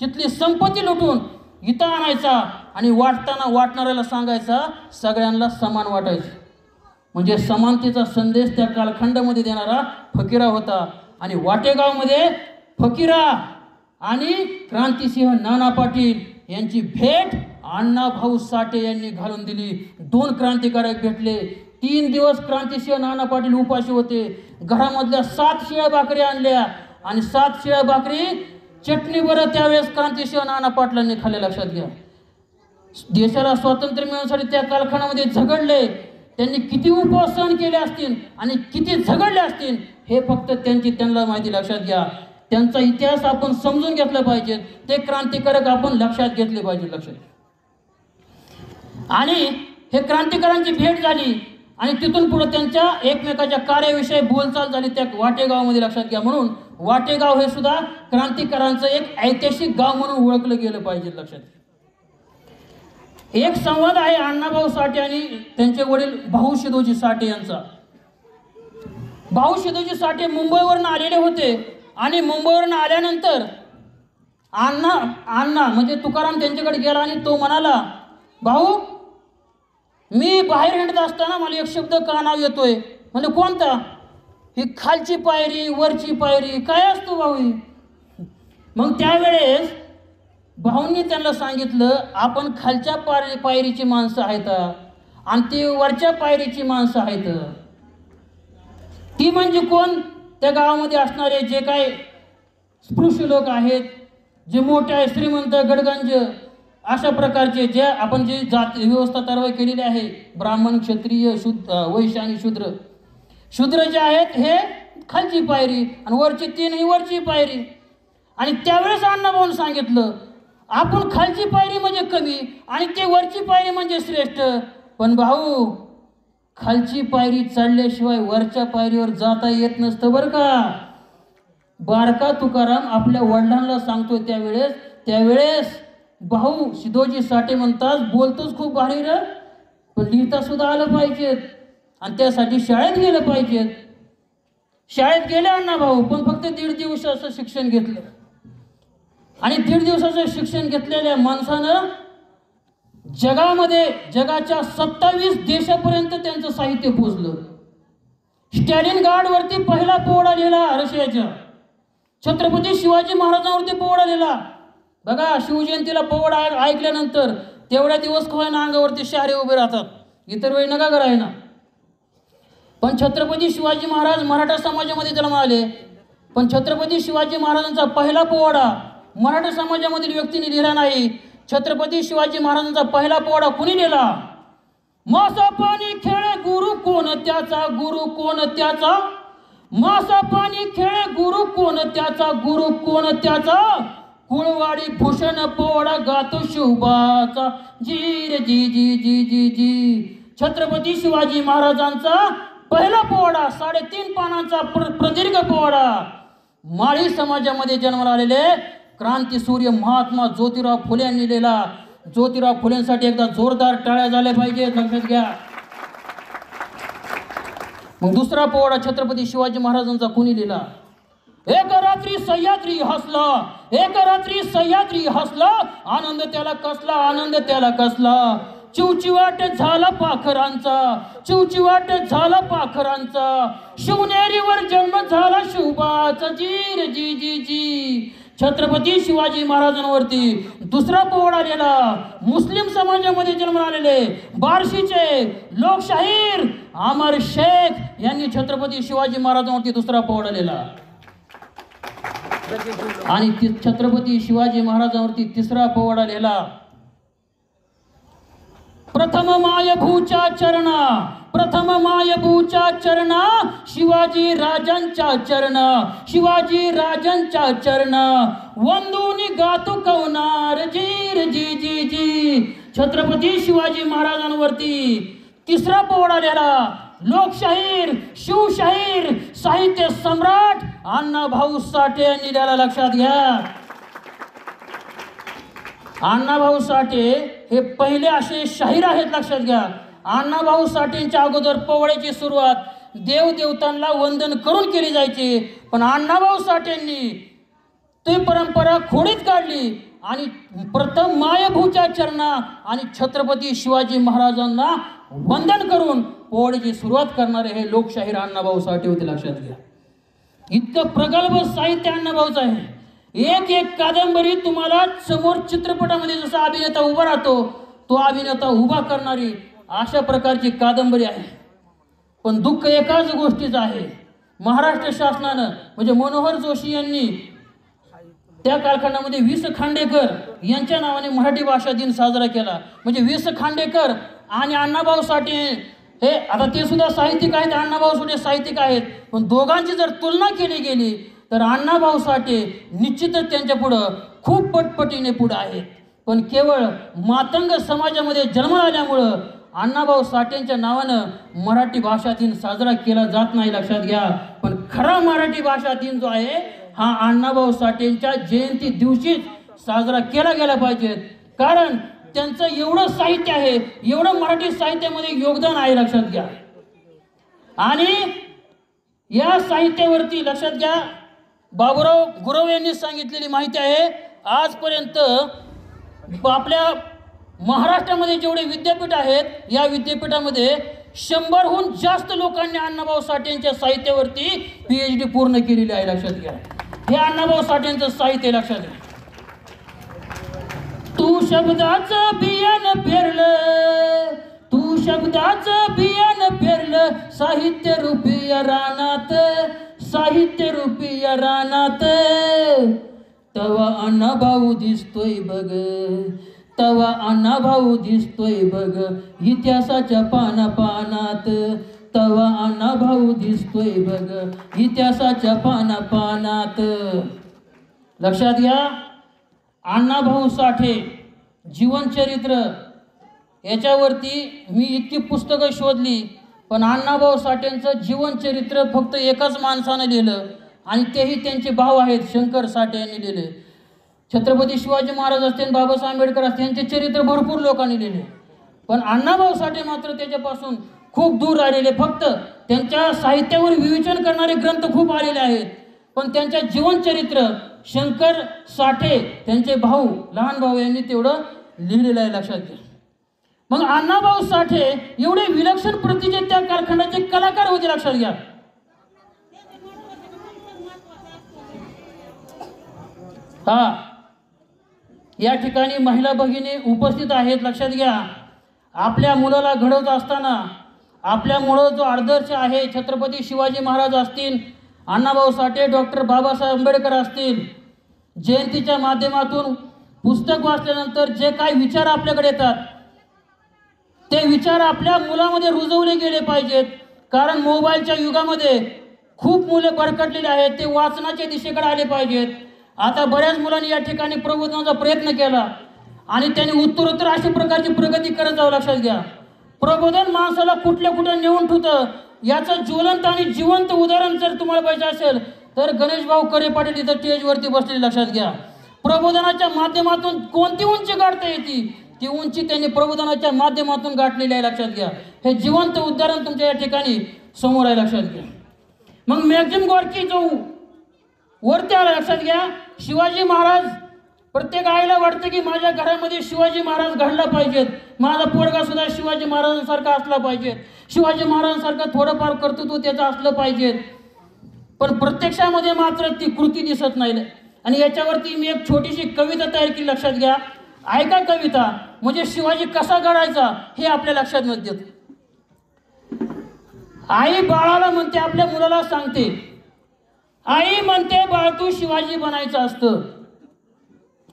तिथली संपत्ती लुटून इथं आणायचा आणि वाटताना वाटणाऱ्याला सांगायचा सगळ्यांना समान वाटायचं. म्हणजे समानतेचा संदेश त्या कालखंडामध्ये देणारा फकीरा होता. आणि वाटेगावमध्ये फकीरा आणि क्रांतिसिंह नाना पाटील यांची भेट अण्णाभाऊ साठे यांनी घालून दिली. 2 क्रांतिकारक भेटले. 3 दिवस क्रांतिसिंह नाना पाटील उपाशी होते. घरामधल्या 7 शिळ्या भाकरी आणल्या आणि 7 शिळ्या भाकरी चटणी बरं त्यावेळेस क्रांतिसिंह नाना पाटलांनी खाल्ले. लक्षात घ्या. देशाला स्वातंत्र्य मिळवण्यासाठी त्या कालखंडामध्ये झगडले. त्यांनी किती उपवास सहन केले असतील आणि किती झगडले असतील हे फक्त त्यांना माहिती. लक्षात घ्या. त्यांचा इतिहास आपण समजून घेतला पाहिजे. ते क्रांतिकारक आपण लक्षात घेतले पाहिजे. लक्षात. आणि हे क्रांतिकारांची भेट झाली आणि तिथून पुढे त्यांच्या एकमेकाच्या कार्याविषयी बोलचाल झाली त्या वाटेगावमध्ये. लक्षात घ्या. म्हणून वाटेगाव हे सुद्धा क्रांतिकारांचं एक ऐतिहासिक गाव म्हणून ओळखलं गेलं पाहिजे. लक्षात. एक संवाद आहे अण्णाभाऊ साठे आणि त्यांचे वडील भाऊ शिदोजी साठे यांचा. भाऊ शिदोजी साठे मुंबईवरून आलेले होते आणि मुंबईवरून आल्यानंतर अण्णा म्हणजे तुकाराम त्यांच्याकडे गेला आणि तो म्हणाला, भाऊ मी बाहेर हिंडत असताना मला एक शब्द कानावर येतोय. म्हणजे कोणता? ही खालची पायरी वरची पायरी काय असतो भाऊ? मग त्यावेळेस भाऊंनी त्यांना सांगितलं, आपण खालच्या पायरीची माणसं आहेत आणि ती वरच्या पायरीची माणसं आहेत. ती म्हणजे कोण? त्या गावामध्ये असणारे जे काय स्पृश्य लोक आहेत, जे मोठे श्रीमंत गडगंज अशा प्रकारचे जे आपण जे जात व्यवस्था तरवाई केलेली आहे, ब्राह्मण क्षत्रिय वैश्य आणि शूद्र जे आहेत हे खालची पायरी आणि वरची तीन ही वरची पायरी. आणि त्यावेळेस अण्णाभाऊंनी सांगितलं, आपण खालची पायरी म्हणजे कमी आणि ते वरची पायरी म्हणजे श्रेष्ठ. पण भाऊ खालची पायरी चढल्याशिवाय वरच्या पायरीवर जाता येत नसतं बरं का. बारका तुकाराम आपल्या वडिलांना सांगतोय त्यावेळेस भाऊ शिदोजी साठे म्हणतात, बोलतोच खूप भारी र, पण लिहिता सुद्धा आलं पाहिजेत आणि त्यासाठी शाळेत गेलं पाहिजेत. शाळेत गेले अण्णा भाऊ, पण फक्त 1.5 दिवसाचं शिक्षण घेतलं. आणि 1.5 दिवसाचं शिक्षण घेतलेल्या माणसानं जगाच्या 27 देशापर्यंत त्यांचं साहित्य पोचलं. स्टॅलिनग्राडवरती पहिला पोवाडा लिहिला रशियाच्या. छत्रपती शिवाजी महाराजांवरती पोवाडा लिहिला. बघा, शिवजयंतीला पोवाडा ऐकल्यानंतर तेवढ्या दिवस खोयना अंगावरती शहारे उभे राहतात, इतर वेळी नका करायना. पण छत्रपती शिवाजी महाराज मराठा समाजामध्ये जन्माला आले. पण छत्रपती शिवाजी महाराजांचा पहिला पोवाडा मराठा समाजामधील व्यक्तीने लिहिला नाही. छत्रपती शिवाजी महाराजांचा पहिला पोवाडा कुणी लिहिला? मासा पाणी खेळे गुरु कोण त्याचा, गुरु कोण त्याचा. मासा पाणी खेळे गुरु कोण त्याचा, गुरु कोण त्याचा. कुळवाडी भूषण पोवाडा गातो शिवबाचा, जी रे जी जी जी जी जी. छत्रपती शिवाजी महाराजांचा पहिला पोवाडा 3.5 पानांचा प्रदीर्घ पोवाडा. माळी समाजामध्ये जन्माला आलेले क्रांतीसूर्य महात्मा ज्योतिराव फुले यांनी लिहिला. ज्योतिराव फुलेंसाठी एकदा जोरदार टाळ्या झाल्या पाहिजेत, लक्षात घ्या. मग दुसरा पोवाडा छत्रपती शिवाजी महाराजांचा कोणी लिहिला? एक रात्री सह्याद्री हसला, एक रात्री सह्याद्री हसला, आनंद त्याला कसला, आनंद त्याला कसला. चिवचिवाट झाला पाखरांचा, चिवचिवाट झाला पाखरांचा. शिवनेरीवर जन्म झाला शिवबाचा, जी रे जी जी जी. छत्रपती शिवाजी महाराजांवरती दुसरा पोवाडा लिहिला. मुस्लिम समाजामध्ये जन्म आलेले बार्शीचे लोकशाहीर अमर शेख यांनी छत्रपती शिवाजी महाराजांवरती दुसरा पोवाडा लिहिला. आणि छत्रपती शिवाजी महाराजांवरती तिसरा पोवाडा लिहिला. प्रथम मायभूच्या चरणा, प्रथम मायभूच्या चरणा, शिवाजी राजांच्या चरण, शिवाजी राजांच्या चरण. वंदुनी गातो कवनार, जी रे जी जी जी. छत्रपती शिवाजी महाराजांवरती तिसरा पोवाडा लिहिला. लोकशाहीर शिवशाहीर साहित्य सम्राट अण्णाभाऊ साठे यांनी लिहिला, लक्षात घ्या. अण्णाभाऊ साठे हे पहिले असे शाहीर आहेत, लक्षात घ्या. अण्णाभाऊ साठेंच्या अगोदर पोवाड्याची सुरुवात देवदेवतांना वंदन करून केली जायची. पण अण्णाभाऊ साठेंनी ती परंपरा खोडीत काढली आणि प्रथम मायभूच्या चरणा आणि छत्रपती शिवाजी महाराजांना वंदन करून पोवाड्याची सुरुवात करणारे हे लोकशाहीर अण्णाभाऊ साठे होते, लक्षात घ्या. इतकं प्रगल्भ साहित्य अण्णाभाऊचं आहे. एक एक कादंबरी तुम्हाला समोर चित्रपटामध्ये जसा अभिनेता उभा राहतो तो अभिनेता उभा करणारी अशा प्रकारची कादंबरी आहे. पण दुःख एकाच गोष्टीचं आहे, महाराष्ट्र शासनानं म्हणजे मनोहर जोशी यांनी त्या कालखंडामध्ये वि. स. खांडेकर यांच्या नावाने मराठी भाषा दिन साजरा केला. म्हणजे वि. स. खांडेकर आणि अण्णाभाऊ साठे हे आता ते सुद्धा साहित्यिक आहेत, अण्णाभाऊ साठे साहित्यिक आहेत. पण दोघांची जर तुलना केली गेली तर अण्णाभाऊ साठे निश्चितच त्यांच्या पुढं खूप पटपटीने पुढं आहेत. पण केवळ मातंग समाजामध्ये जन्म आल्यामुळं अण्णाभाऊ साठेंच्या नावानं मराठी भाषा दिन साजरा केला जात नाही, लक्षात घ्या. पण खरा मराठी भाषा दिन जो आहे हा अण्णाभाऊ साठेंच्या जयंती दिवशीच साजरा केला गेला पाहिजे. कारण त्यांचं एवढं साहित्य आहे, एवढं मराठी साहित्यामध्ये योगदान आहे, लक्षात घ्या. आणि या साहित्यावरती लक्षात घ्या, बाबूराव गुरव यांनी सांगितलेली माहिती आहे. आजपर्यंत आपल्या महाराष्ट्रामध्ये जेवढे विद्यापीठ आहेत, या विद्यापीठामध्ये 100हून जास्त लोकांनी अण्णाभाऊ साठेंच्या साहित्यावरती PhD पूर्ण केलेली आहे. लक्षात घ्या, हे अण्णाभाऊ साठेंचं साहित्य लक्षात घ्या. तू शब्दाचं बियाणं पेरलं, तू शब्दाचं बियाणं पेरलं, साहित्य रूपी या रानात, साहित्य रूपी या रानात, तवा अण्णाभाऊ दिसतोय बघ, तवा अण्णाभाऊ दिसतोय बघ, इतिहासाच्या पानापानात, तवा अण्णाभाऊ दिसतोय बघ, इतिहासाच्या पानापानात. लक्षात घ्या, अण्णाभाऊ साठे जीवनचरित्र याच्यावरती मी इतकी पुस्तकं शोधली, पण अण्णाभाऊ साठेंचं जीवनचरित्र फक्त एकाच माणसानं लिहिलं, आणि तेही त्यांचे भाऊ आहेत शंकर साठे यांनी लिहिले. छत्रपती शिवाजी महाराज असतील, बाबासाहेब आंबेडकर असतील, यांचे चरित्र भरपूर लोकांनी लिहिले, पण अण्णाभाऊ साठे मात्र त्याच्यापासून खूप दूर राहिलेले. फक्त त्यांच्या साहित्यावर विवेचन करणारे ग्रंथ खूप आलेले आहेत, पण त्यांच्या जीवनचरित्र शंकर साठे त्यांचे भाऊ, लहान भाऊ यांनी तेवढं लिहिलेलं आहे. लक्षात घ्या. मग अण्णाभाऊ साठे एवढे विलक्षण प्रतीचे त्या कारखान्याचे कलाकार होते. लक्षात घ्या. हा, या ठिकाणी महिला भगिनी उपस्थित आहेत. लक्षात घ्या, आपल्या मुलाला घडवत असताना आपल्यामुळं जो आदर्श आहे, छत्रपती शिवाजी महाराज असतील, अण्णाभाऊ साठे, डॉक्टर बाबासाहेब आंबेडकर असतील, जयंतीच्या माध्यमातून पुस्तक वाचल्यानंतर जे काही विचार आपल्याकडे येतात, ते विचार आपल्या मुलामध्ये रुजवले गेले पाहिजेत. कारण मोबाईलच्या युगामध्ये खूप मुले भरकटलेली आहेत, ते वाचनाच्या दिशेकडे आले पाहिजेत. आता बऱ्याच मुलांनी या ठिकाणी प्रबोधनाचा प्रयत्न केला आणि त्यांनी उत्तरोत्तर अशा प्रकारची प्रगती करत जावं. लक्षात घ्या, प्रबोधन माणसाला कुठल्या कुठं नेऊन ठेवतं, याचं ज्वलंत आणि जिवंत उदाहरण जर तुम्हाला पाहिजे असेल तर गणेश भाऊ करे पाटील इथं स्टेजवरती बसलेले. लक्षात घ्या, प्रबोधनाच्या माध्यमातून कोणती उंची गाठता येते, ती उंची त्यांनी प्रबोधनाच्या माध्यमातून गाठलेली आहे. लक्षात घ्या, हे जिवंत उदाहरण तुमच्या या ठिकाणी समोर आहे. लक्षात घ्या. मग मॅक्झिम गॉर्की जो वरती आला, लक्षात घ्या, शिवाजी महाराज, प्रत्येक आईला वाटतं की माझ्या घरामध्ये शिवाजी महाराज घडला पाहिजेत, माझा पोरगा सुद्धा शिवाजी महाराजांसारखा असला पाहिजे, शिवाजी महाराजांसारखं थोडंफार कर्तृत्व त्याचं असलं पाहिजे, पण प्रत्यक्षामध्ये मात्र ती कृती दिसत नाही. आणि याच्यावरती मी एक छोटीशी कविता तयार केली. लक्षात घ्या, ऐका कविता, म्हणजे शिवाजी कसा घडायचा हे आपल्या लक्षात येतं. आई बाळाला म्हणते, आपल्या मुलाला सांगते, आई म्हणते बाळ तू शिवाजी बनायचं असतं,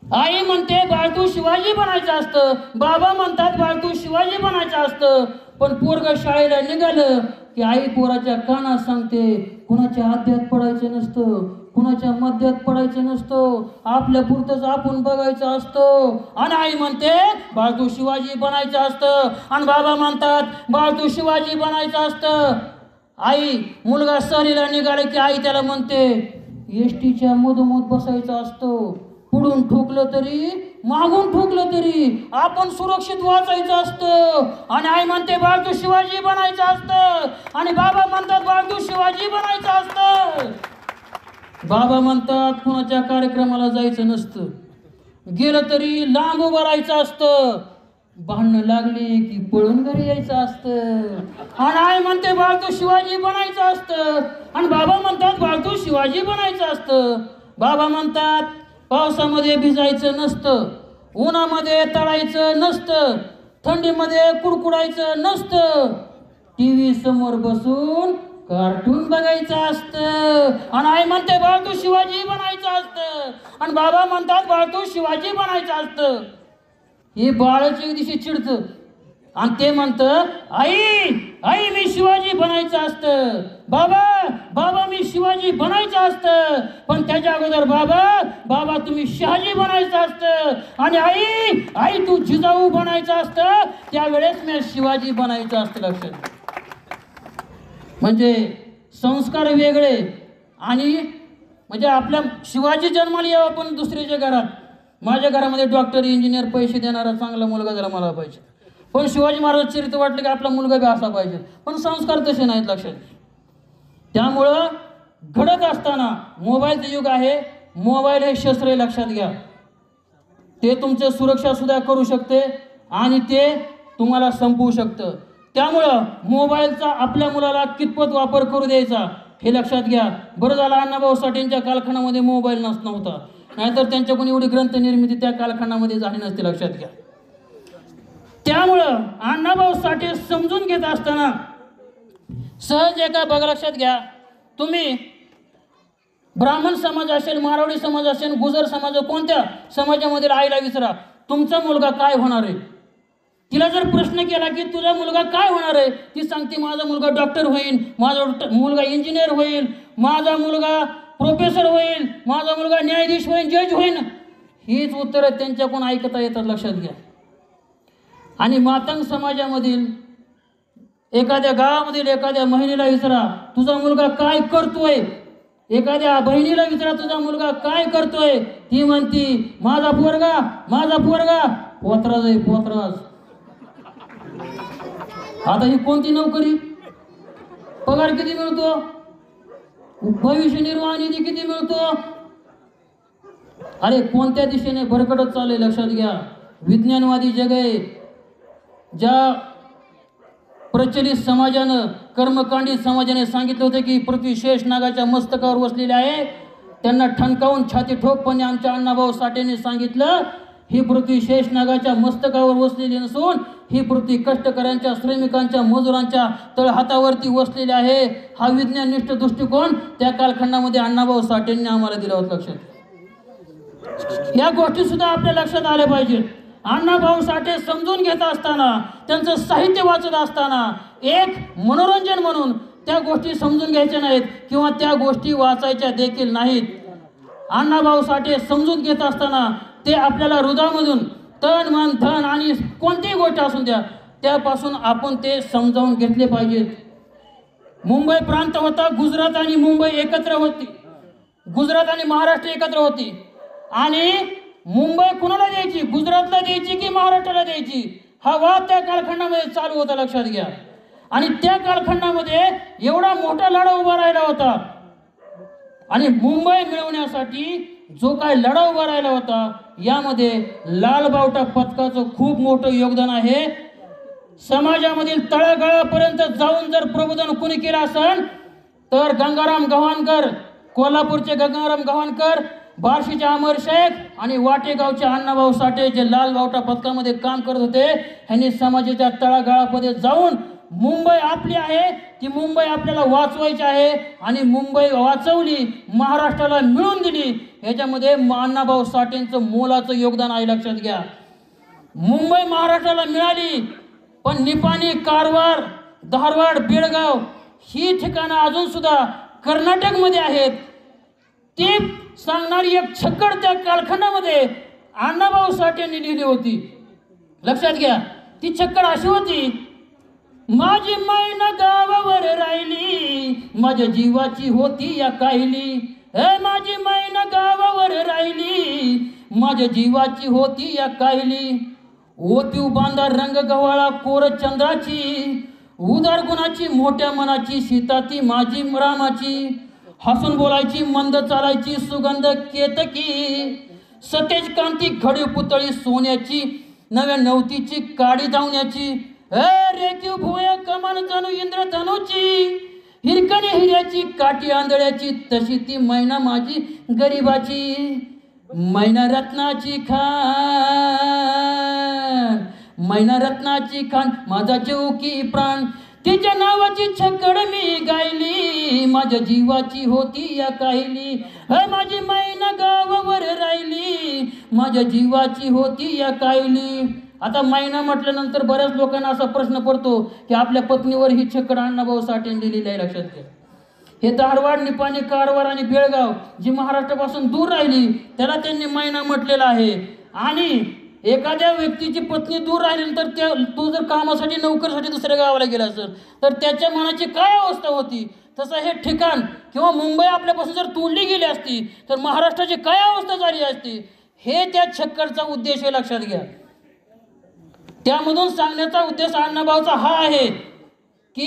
आई म्हणते बाळ तू शिवाजी बनायचं असतं, बाबा म्हणतात बाळ तू शिवाजी बनायचं असतं. पण पोरग शाळेला निघालं की आई पोराच्या कानात सांगते, कुणाच्या आद्यात पडायचं नसतं, कुणाच्या मध्यात पडायचं नसतं, आपल्या पुरतंच आपण बघायचं असतं. आणि आई म्हणते बाळ तू शिवाजी बनायचं असतं, आणि बाबा म्हणतात बाळ तू शिवाजी बनायचं असतं. आई, मुलगा सहलीला निघाले की आई त्याला म्हणते एसटीच्या मधोमध बसायचं असतं, पुढून ठोकलं तरी मागून ठोकलं तरी आपण सुरक्षित वाचायचं असतं. आणि आई म्हणते बाळ तू शिवाजी बनायचं असतं, आणि बाबा म्हणतात बाळ तू शिवाजी बनायचं असतं. बाबा म्हणतात कुणाच्या कार्यक्रमाला जायचं नसतं, गेलं तरी लांब उभं राहायचं असतं, भांडणं लागली की पळून घरी यायचं असतं. आणि आई म्हणते बाळ तू शिवाजी बनायचं असतं, आणि बाबा म्हणतात बाळ तू शिवाजी बनायचं असतं. बाबा म्हणतात पावसामध्ये भिजायचं नसतं, उन्हामध्ये तळायचं नसतं, थंडीमध्ये कुडकुडायचं नसतं, TV समोर बसून कार्टून बघायचं असतं. आणि आई म्हणते बाळ तू शिवाजी बनायचं असतं, आणि बाबा म्हणतात बाळ तू शिवाजी बनायचं असतं. हे बाळच एक दिवशी चिडतं आणि ते म्हणतं आई आई मी शिवाजी बनायचं असतं, बाबा बाबा मी शिवाजी बनायचं असतं. पण त्याच्या अगोदर बाबा बाबा तुम्ही शहाजी बनायचं असतं, आणि आई आई तू जिजाऊ बनायचं असतं, त्यावेळेस मी शिवाजी बनायचं असतं. लक्षात, म्हणजे संस्कार वेगळे. आणि म्हणजे आपल्या शिवाजी जन्माला यावं पण दुसऱ्याच्या घरात, माझ्या घरामध्ये डॉक्टर इंजिनियर पैसे देणारा चांगला मुलगा झाला मला पाहिजे, पण शिवाजी महाराज चरित्र वाटलं की आपला मुलगा बी असा पाहिजे, पण संस्कार तसे नाहीत. लक्षात, त्यामुळं घडत असताना मोबाईलचं युग आहे. मोबाईल हे शस्त्र आहे, लक्षात घ्या. ते तुमचं सुरक्षा सुद्धा करू शकते आणि ते तुम्हाला संपवू शकतं. त्यामुळं मोबाईलचा आपल्या मुलाला कितपत वापर करू द्यायचा हे लक्षात घ्या. बरं झालं अण्णाभाऊ साठेंच्या कालखंडामध्ये मोबाईल नव्हता, नाहीतर त्यांच्याकडून एवढी ग्रंथ निर्मिती त्या कालखंडामध्ये झाली नसते, लक्षात घ्या. त्यामुळं अण्णाभाऊ साठे समजून घेत असताना सहज एका बघा, लक्षात घ्या, तुम्ही ब्राह्मण समाज असेल, मारवाडी समाज असेल, गुजर समाज, कोणत्या समाजामधील आईला विचारा तुमचा मुलगा काय होणार आहे. तिला जर प्रश्न केला की तुझा मुलगा काय होणार आहे, ती सांगते माझा मुलगा डॉक्टर होईल, माझा मुलगा इंजिनियर होईल, माझा मुलगा प्रोफेसर होईल, माझा मुलगा न्यायाधीश होईल, जज होईल. हीच उत्तरं त्यांच्याकडून ऐकता येतात, लक्षात घ्या. आणि मातंग समाजामधील एखाद्या गावामधील एखाद्या महिलेला विचारा तुझा मुलगा काय करतोय, एखाद्या बहिणीला विचारा तुझा मुलगा काय करतोय, ती म्हणती माझा पोरगा पोतराज आहे, पोतराज. आता ही कोणती नोकरी, पगार किती मिळतो, भविष्य निर्वाह निधी किती मिळतो, अरे कोणत्या दिशेने भरकटत चालले, लक्षात घ्या. विज्ञानवादी जग आहे. ज्या प्रचलित समाजानं, कर्मकांडी समाजाने सांगितलं होतं की पृथ्वी शेष नागाच्या मस्तकावर वसलेले आहे, त्यांना ठणकावून छाती ठोकपणे आमच्या अण्णाभाऊ साठेंनी सांगितलं ही पृथ्वी शेष नागाच्या मस्तकावर वसलेली नसून ही पृथ्वी कष्टकऱ्यांच्या, श्रमिकांच्या, मजुरांच्या तळहातावरती वसलेली आहे. हा विज्ञाननिष्ठ दृष्टिकोन त्या कालखंडामध्ये अण्णाभाऊ साठेंनी आम्हाला दिला होता, लक्षात. या गोष्टी सुद्धा आपल्या लक्षात आल्या पाहिजेत. अण्णाभाऊ साठे समजून घेत असताना, त्यांचं साहित्य वाचत असताना एक मनोरंजन म्हणून त्या गोष्टी समजून घ्यायच्या नाहीत किंवा त्या गोष्टी वाचायच्या देखील नाहीत. अण्णाभाऊ साठे समजून घेत असताना ते आपल्याला हृदयामधून तन मन धन आणि कोणतीही गोष्ट असून द्या त्यापासून आपण ते समजावून घेतले पाहिजेत. मुंबई प्रांत होता, गुजरात आणि मुंबई एकत्र होती, गुजरात आणि महाराष्ट्र एकत्र होती. आणि मुंबई कुणाला द्यायची, गुजरातला द्यायची की महाराष्ट्राला द्यायची, हा वाद त्या कालखंडामध्ये चालू होता, लक्षात घ्या. आणि त्या कालखंडामध्ये एवढा मोठा लढा उभा राहिला होता आणि मुंबई मिळवण्यासाठी जो काय लढा उभा राहिला होता यामध्ये लाल बावटा पथकाचं खूप मोठं योगदान आहे. समाजामधील तळागाळापर्यंत जाऊन जर प्रबोधन कुणी केलं असेल तर गंगाराम गव्हाणकर, कोल्हापूरचे गंगाराम गव्हाणकर, बार्शीचे अमर शेख आणि वाटेगावचे अण्णाभाऊ साठे जे लाल बावटा पथकामध्ये काम करत होते, ह्यांनी समाजाच्या तळागाळामध्ये जाऊन मुंबई आपली आहे, ती मुंबई आपल्याला वाचवायची आहे आणि मुंबई वाचवली, महाराष्ट्राला मिळवून दिली, ह्याच्यामध्ये अण्णाभाऊ साठेंचं मोलाचं योगदान आहे, लक्षात घ्या. मुंबई महाराष्ट्राला मिळाली पण निपाणी, कारवार, धारवाड, बेळगाव ही ठिकाणं अजून सुद्धा कर्नाटकमध्ये आहेत. ते सांगणारी एक छक्कड त्या कालखंडामध्ये अण्णाभाऊ साठेंनी लिहिली होती, लक्षात घ्या. ती छक्कड अशी होती, माझी मैना गावावर राहिली, माझ्या जीवाची होती या काहिली, हे माझी मैना गावावर राहिली, माझ्या जीवाची होती या काहिली, ओतीव बांधा रंग गव्हाळा कोर चंद्राची, उदार गुणाची मोठ्या मनाची, सीता ती माझी रामाची, हसून बोलायची मंद चालायची सुगंध केतकी, सतेज कांती घडी पुतळी सोन्याची, नव्या नवतीची काडी धावण्याची, रेखीव भुवया कमान जणू इंद्रधनुची, हिरकणी हिऱ्याची काठी आंधळ्याची, तशी ती मैना माझी गरीबाची, मैना रत्नाची खान, मैना रत्नाची खान, माझा जीव की प्राण, तिच्या नावाची छकड मी गायली, माझ्या जीवाची होती या काहिली, हे माझी मैना गावावर राहिली, माझ्या जीवाची होती या काहिली. आता मैना म्हटल्यानंतर बऱ्याच लोकांना असा प्रश्न पडतो की आपल्या पत्नीवर ही छकड अण्णाभाऊ साठेंनी दिलेली आहे, लक्षात घ्या. हे धारवाड, निपाणी, कारवार आणि बेळगाव जी महाराष्ट्रापासून दूर राहिली त्याला त्यांनी मैना म्हटलेला आहे. आणि एखाद्या व्यक्तीची पत्नी दूर राहिली तर तो जर कामासाठी, नोकरीसाठी दुसऱ्या गावाला गेला असेल तर त्याच्या मनाची काय अवस्था होती, तसं हे ठिकाण किंवा मुंबई आपल्यापासून जर तोडली गेली असती तर महाराष्ट्राची काय अवस्था झाली असती, हे त्या छक्कडचा उद्देश आहे, लक्षात घ्या. त्यामधून सांगण्याचा उद्देश अण्णाभाऊचा हा आहे की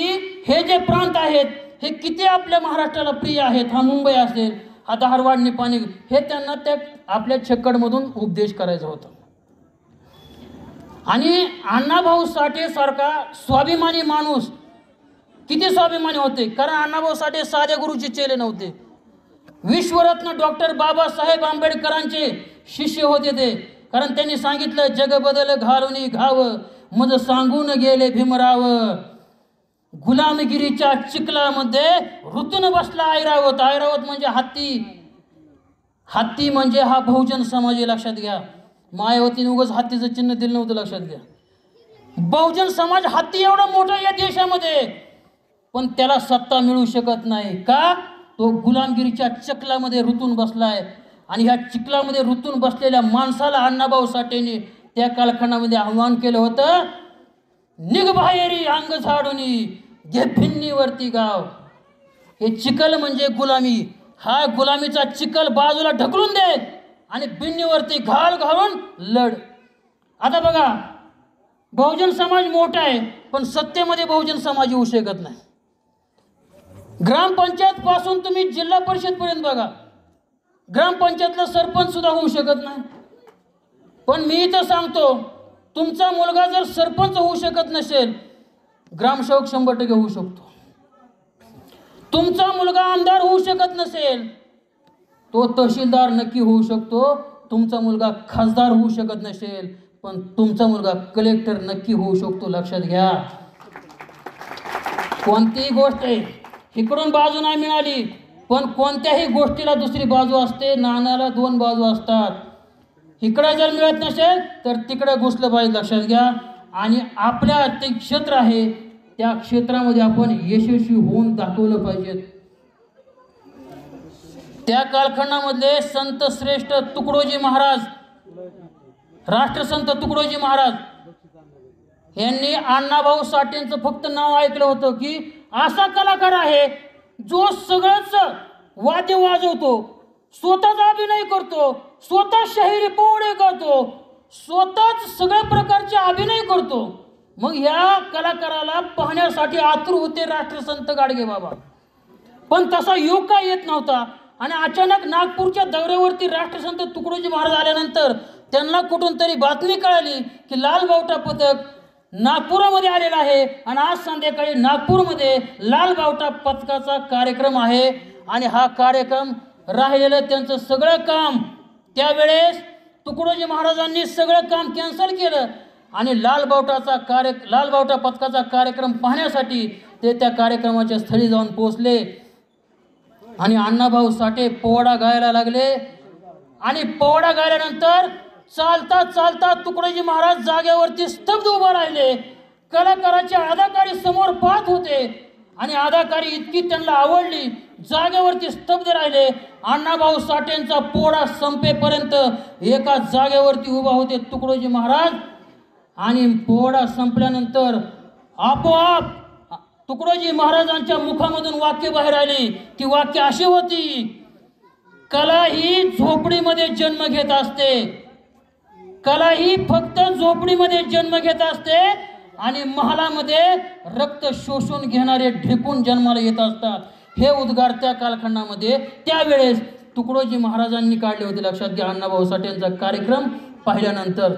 हे जे प्रांत आहेत हे किती आपल्या महाराष्ट्राला प्रिय आहेत, हा मुंबई असेल, हा धारवाड निपाणी, हे त्यांना त्या आपल्या छक्कडमधून उपदेश करायचा होता. आणि अण्णाभाऊ साठे सारखा स्वाभिमानी माणूस किती स्वाभिमानी होते, कारण अण्णाभाऊ साठे साधे गुरुचे चेले नव्हते. विश्वरत्न डॉक्टर बाबासाहेब आंबेडकरांचे शिष्य होते ते, कारण त्यांनी सांगितलं जग बदल घालून घावं मज सांगून गेले भीमराव, गुलामगिरीच्या चिखलामध्ये ऋतून बसला ऐरावत. ऐरावत म्हणजे हत्ती, हत्ती म्हणजे हा बहुजन समाज, लक्षात घ्या. मायावतीने उगाच हत्तीचं चिन्ह दिलं नव्हतं, लक्षात घ्या. बहुजन समाज हत्ती एवढा मोठा या देशामध्ये, पण त्याला सत्ता मिळू शकत नाही का, तो गुलामगिरीच्या चिखलामध्ये ऋतून बसलाय. आणि ह्या चिखलामध्ये ऋतून बसलेल्या माणसाला अण्णाभाऊ साठेंनी त्या कालखंडामध्ये आव्हान केलं होतं, निघ बाहेरी अंग झाडून घे भिन्नीवरती गाव. हे चिखल म्हणजे गुलामी, हा गुलामीचा चिखल बाजूला ढकलून दे आणि भिन्नीवरती घाल घालून लढ. आता बघा, बहुजन समाज मोठा आहे, पण सत्तेमध्ये बहुजन समाज येऊ शकत नाही. ग्रामपंचायत पासून तुम्ही जिल्हा परिषद पर्यंत बघा, ग्रामपंचायतला सरपंच सुद्धा होऊ शकत नाही. पण मी इथं सांगतो, तुमचा मुलगा जर सरपंच होऊ शकत नसेल, ग्रामसेवक 100% होऊ शकतो. तुमचा मुलगा आमदार होऊ शकत नसेल, तो तहसीलदार नक्की होऊ शकतो. तुमचा मुलगा खासदार होऊ शकत नसेल, पण तुमचा मुलगा कलेक्टर नक्की होऊ शकतो, लक्षात घ्या. कोणतीही गोष्ट आहे, इकडून बाजू नाही मिळाली, पण कोणत्याही गोष्टीला दुसरी बाजू असते, नाण्याला 2 बाजू असतात. इकडे जर मिळत नसेल तर तिकडे घुसलं पाहिजे, लक्षात घ्या. आणि आपल्या ते क्षेत्र आहे, त्या क्षेत्रामध्ये आपण यशस्वी होऊन दाखवलं पाहिजे. त्या कालखंडामधले संत श्रेष्ठ तुकडोजी महाराज, राष्ट्रसंत तुकडोजी महाराज यांनी अण्णाभाऊ साठेंचं फक्त नाव ऐकलं होतं की असा कलाकार आहे जो सगळंच वाद्य वाजवतो, स्वतःच अभिनय करतो, स्वतः शाहिरी पोवडे करतो, स्वतःच सगळ्या प्रकारचे अभिनय करतो. मग ह्या कलाकाराला पाहण्यासाठी आतुर होते राष्ट्रसंत गाडगे बाबा. पण तसा योग का येत नव्हता. आणि अचानक नागपूरच्या दौऱ्यावरती राष्ट्रसंत तुकडोजी महाराज आल्यानंतर त्यांना कुठून तरी बातमी कळाली की लाल बावटा पथक नागपुरामध्ये आलेला आहे आणि आज संध्याकाळी नागपूरमध्ये लाल बावटा पथकाचा कार्यक्रम आहे. आणि हा कार्यक्रम राहिलेलं त्यांचं सगळं काम, त्यावेळेस तुकडोजी महाराजांनी सगळं काम कॅन्सल केलं आणि लाल बावटा पथकाचा कार्यक्रम पाहण्यासाठी ते त्या कार्यक्रमाच्या स्थळी जाऊन पोहोचले. आणि अण्णाभाऊ साठे पोवाडा गायला लागले. आणि पोवाडा गायल्यानंतर चालता चालता तुकडोजी महाराज जागेवरती स्तब्ध उभा राहिले. कलाकाराची अदाकारी समोर पाहत होते आणि अदाकारी इतकी त्यांना आवडली, जागेवरती स्तब्ध राहिले. अण्णाभाऊ साठेंचा पोवाडा संपेपर्यंत एका जागेवरती उभा होते तुकडोजी महाराज. आणि पोवाडा संपल्यानंतर आपोआप तुकडोजी महाराजांच्या मुखामधून वाक्य बाहेर आली. ती वाक्य अशी होती, कला ही झोपडीमध्ये जन्म घेत असते, कला ही फक्त झोपडीमध्ये जन्म घेत असते आणि महालामध्ये रक्त शोषून घेणारे ढेकून जन्माला येत असतात. हे उद्गार त्या कालखंडामध्ये त्यावेळेस तुकडोजी महाराजांनी काढले होते, लक्षात घ्या. अण्णाभाऊ साठेंचा कार्यक्रम पाहिल्यानंतर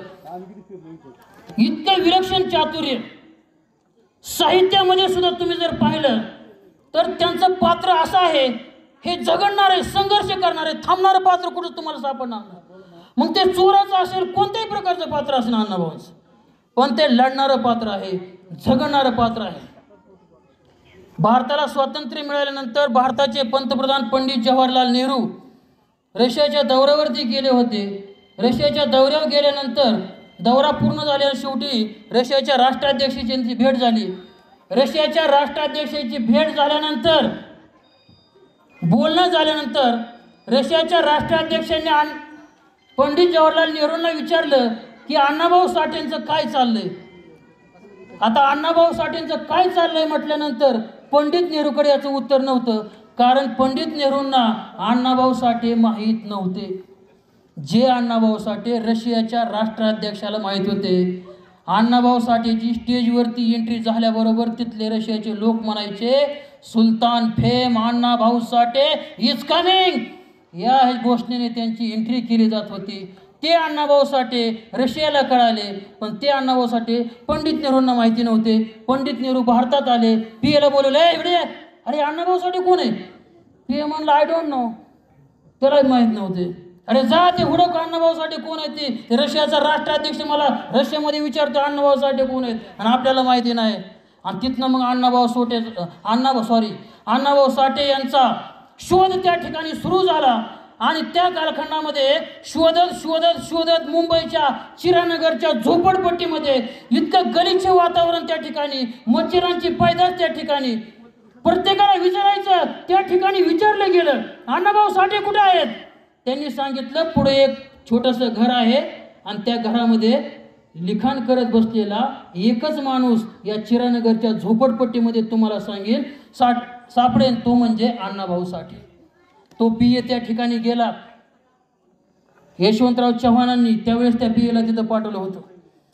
इतके विलक्षण चातुर्य साहित्यामध्ये सुद्धा तुम्ही जर पाहिलं तर त्यांचं पात्र असं आहे, हे झगडणारे, संघर्ष करणारे, थांबणारं पात्र कुठं तुम्हाला सापडणार नाही. मग ते चोराचं असेल, कोणत्याही प्रकारचं पात्र असेल अण्णाभाऊंचं, पण ते लढणारं पात्र आहे, झगडणारं पात्र आहे. भारताला स्वातंत्र्य मिळाल्यानंतर भारताचे पंतप्रधान पंडित जवाहरलाल नेहरू रशियाच्या दौऱ्यावरती गेले होते. रशियाच्या दौऱ्यावर गेल्यानंतर दौरा पूर्ण झाल्यावर शेवटी रशियाच्या राष्ट्राध्यक्षाची त्यांची भेट झाली. रशियाच्या राष्ट्राध्यक्षाची भेट झाल्यानंतर, बोलणं झाल्यानंतर रशियाच्या राष्ट्राध्यक्षांनी पंडित जवाहरलाल नेहरूंना विचारलं की अण्णाभाऊ साठेंचं काय चाललंय. आता अण्णाभाऊ साठेंचं काय चाललंय म्हटल्यानंतर पंडित नेहरूकडे याचं उत्तर नव्हतं, कारण पंडित नेहरूंना अण्णाभाऊ साठे माहीत नव्हते. जे अण्णाभाऊ साठे रशियाच्या राष्ट्राध्यक्षाला माहीत होते. अण्णाभाऊ साठेची स्टेजवरती एंट्री झाल्याबरोबर तिथले रशियाचे लोक म्हणायचे, सुलतान fame Annabhau Sathe is coming. या घोषणेने त्यांची एंट्री केली जात होती. ते अण्णाभाऊ साठे रशियाला कळाले, पण ते अण्णाभाऊ साठे पंडित नेहरूंना माहिती नव्हते. पंडित नेहरू भारतात आले, पीएला बोलवले, इकडे अरे अण्णाभाऊ साठे कोण आहे? पीए म्हणलं आय डोंट नो, त्याला माहीत नव्हते. अरे जा ते हुडक अण्णाभाऊ साठे कोण आहेत ते रशियाचा राष्ट्राध्यक्ष मला रशियामध्ये विचारतो अण्णाभाऊ साठे कोण आहेत आणि आपल्याला माहिती नाही. आणि तिथनं मग अण्णाभाऊ साठे यांचा शोध त्या ठिकाणी सुरू झाला. आणि त्या कालखंडामध्ये शोधत मुंबईच्या चिरानगरच्या झोपडपट्टीमध्ये इतकं गलिच्छ वातावरण, त्या ठिकाणी मच्छरांची पैदास, त्या ठिकाणी प्रत्येकाला विचारायचं, त्या ठिकाणी विचारलं गेलं अण्णाभाऊ साठे कुठे आहेत? त्यांनी सांगितलं पुढे एक छोटंसं घर आहे आणि त्या घरामध्ये लिखाण करत बसलेला एकच माणूस या चिरानगरच्या झोपडपट्टीमध्ये तुम्हाला सांगेल सापडेल, तो म्हणजे अण्णाभाऊ साठे. तो पीए त्या ठिकाणी गेला. यशवंतराव चव्हाणांनी त्यावेळेस त्या पीएला तिथं पाठवलं होतं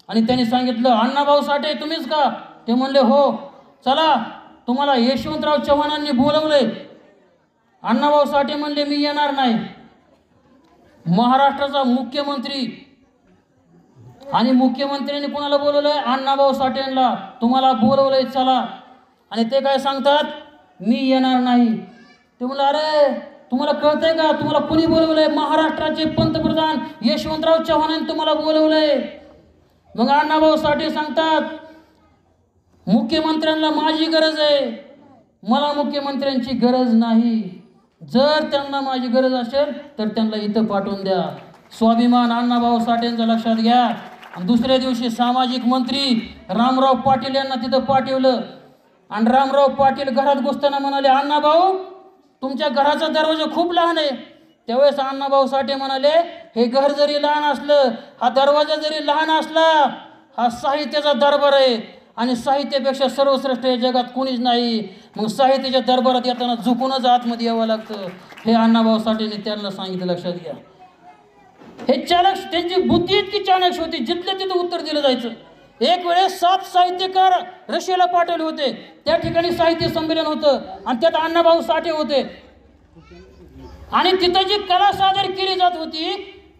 आणि त्यांनी सांगितलं, अण्णाभाऊ साठे तुम्हीच का? ते म्हणले हो. चला, तुम्हाला यशवंतराव चव्हाणांनी बोलवलंय. अण्णाभाऊ साठे म्हणले मी येणार नाही. महाराष्ट्राचा मुख्यमंत्री आणि मुख्यमंत्र्यांनी कोणाला बोलवलंय? अण्णाभाऊ साठेंना. तुम्हाला बोलवलंय, चला. आणि ते काय सांगतात, मी येणार नाही. ते म्हणलं अरे तुम्हाला कळतंय का, तुम्हाला कुणी बोलवलंय? महाराष्ट्राचे पंतप्रधान यशवंतराव चव्हाणांनी तुम्हाला बोलवलंय. मग अण्णाभाऊ साठे सांगतात, मुख्यमंत्र्यांना माझी गरज आहे, मला मुख्यमंत्र्यांची गरज नाही. जर त्यांना माझी गरज असेल तर त्यांना इथं पाठवून द्या. स्वाभिमान अण्णाभाऊ साठेंचं लक्षात घ्या. आणि दुसऱ्या दिवशी सामाजिक मंत्री रामराव पाटील यांना तिथं पाठवलं आणि रामराव पाटील घरात घुसताना म्हणाले, अण्णाभाऊ तुमच्या घराचा दरवाजा खूप लहान आहे. त्यावेळेस अण्णाभाऊ साठे म्हणाले, हे घर जरी लहान असलं, हा दरवाजा जरी लहान असला, हा साहित्याचा दरबार आहे आणि साहित्यापेक्षा सर्वश्रेष्ठ या जगात कोणीच नाही. मग साहित्याच्या दरबारात येताना झुकूनच आतमध्ये यावं लागतं. हे अण्णाभाऊ साठेने त्यांना सांगितलं, लक्षात घ्या. हे चाणक्य, त्यांची बुद्धी इतकी चाणक्य होती, जिथल्या तिथं उत्तर दिलं जायचं. एक वेळेस 7 साहित्यकार रशियाला पाठवले होते. त्या ठिकाणी साहित्य संमेलन होतं आणि त्यात अण्णाभाऊ साठे होते. आणि तिथं जी कला सादर केली जात होती,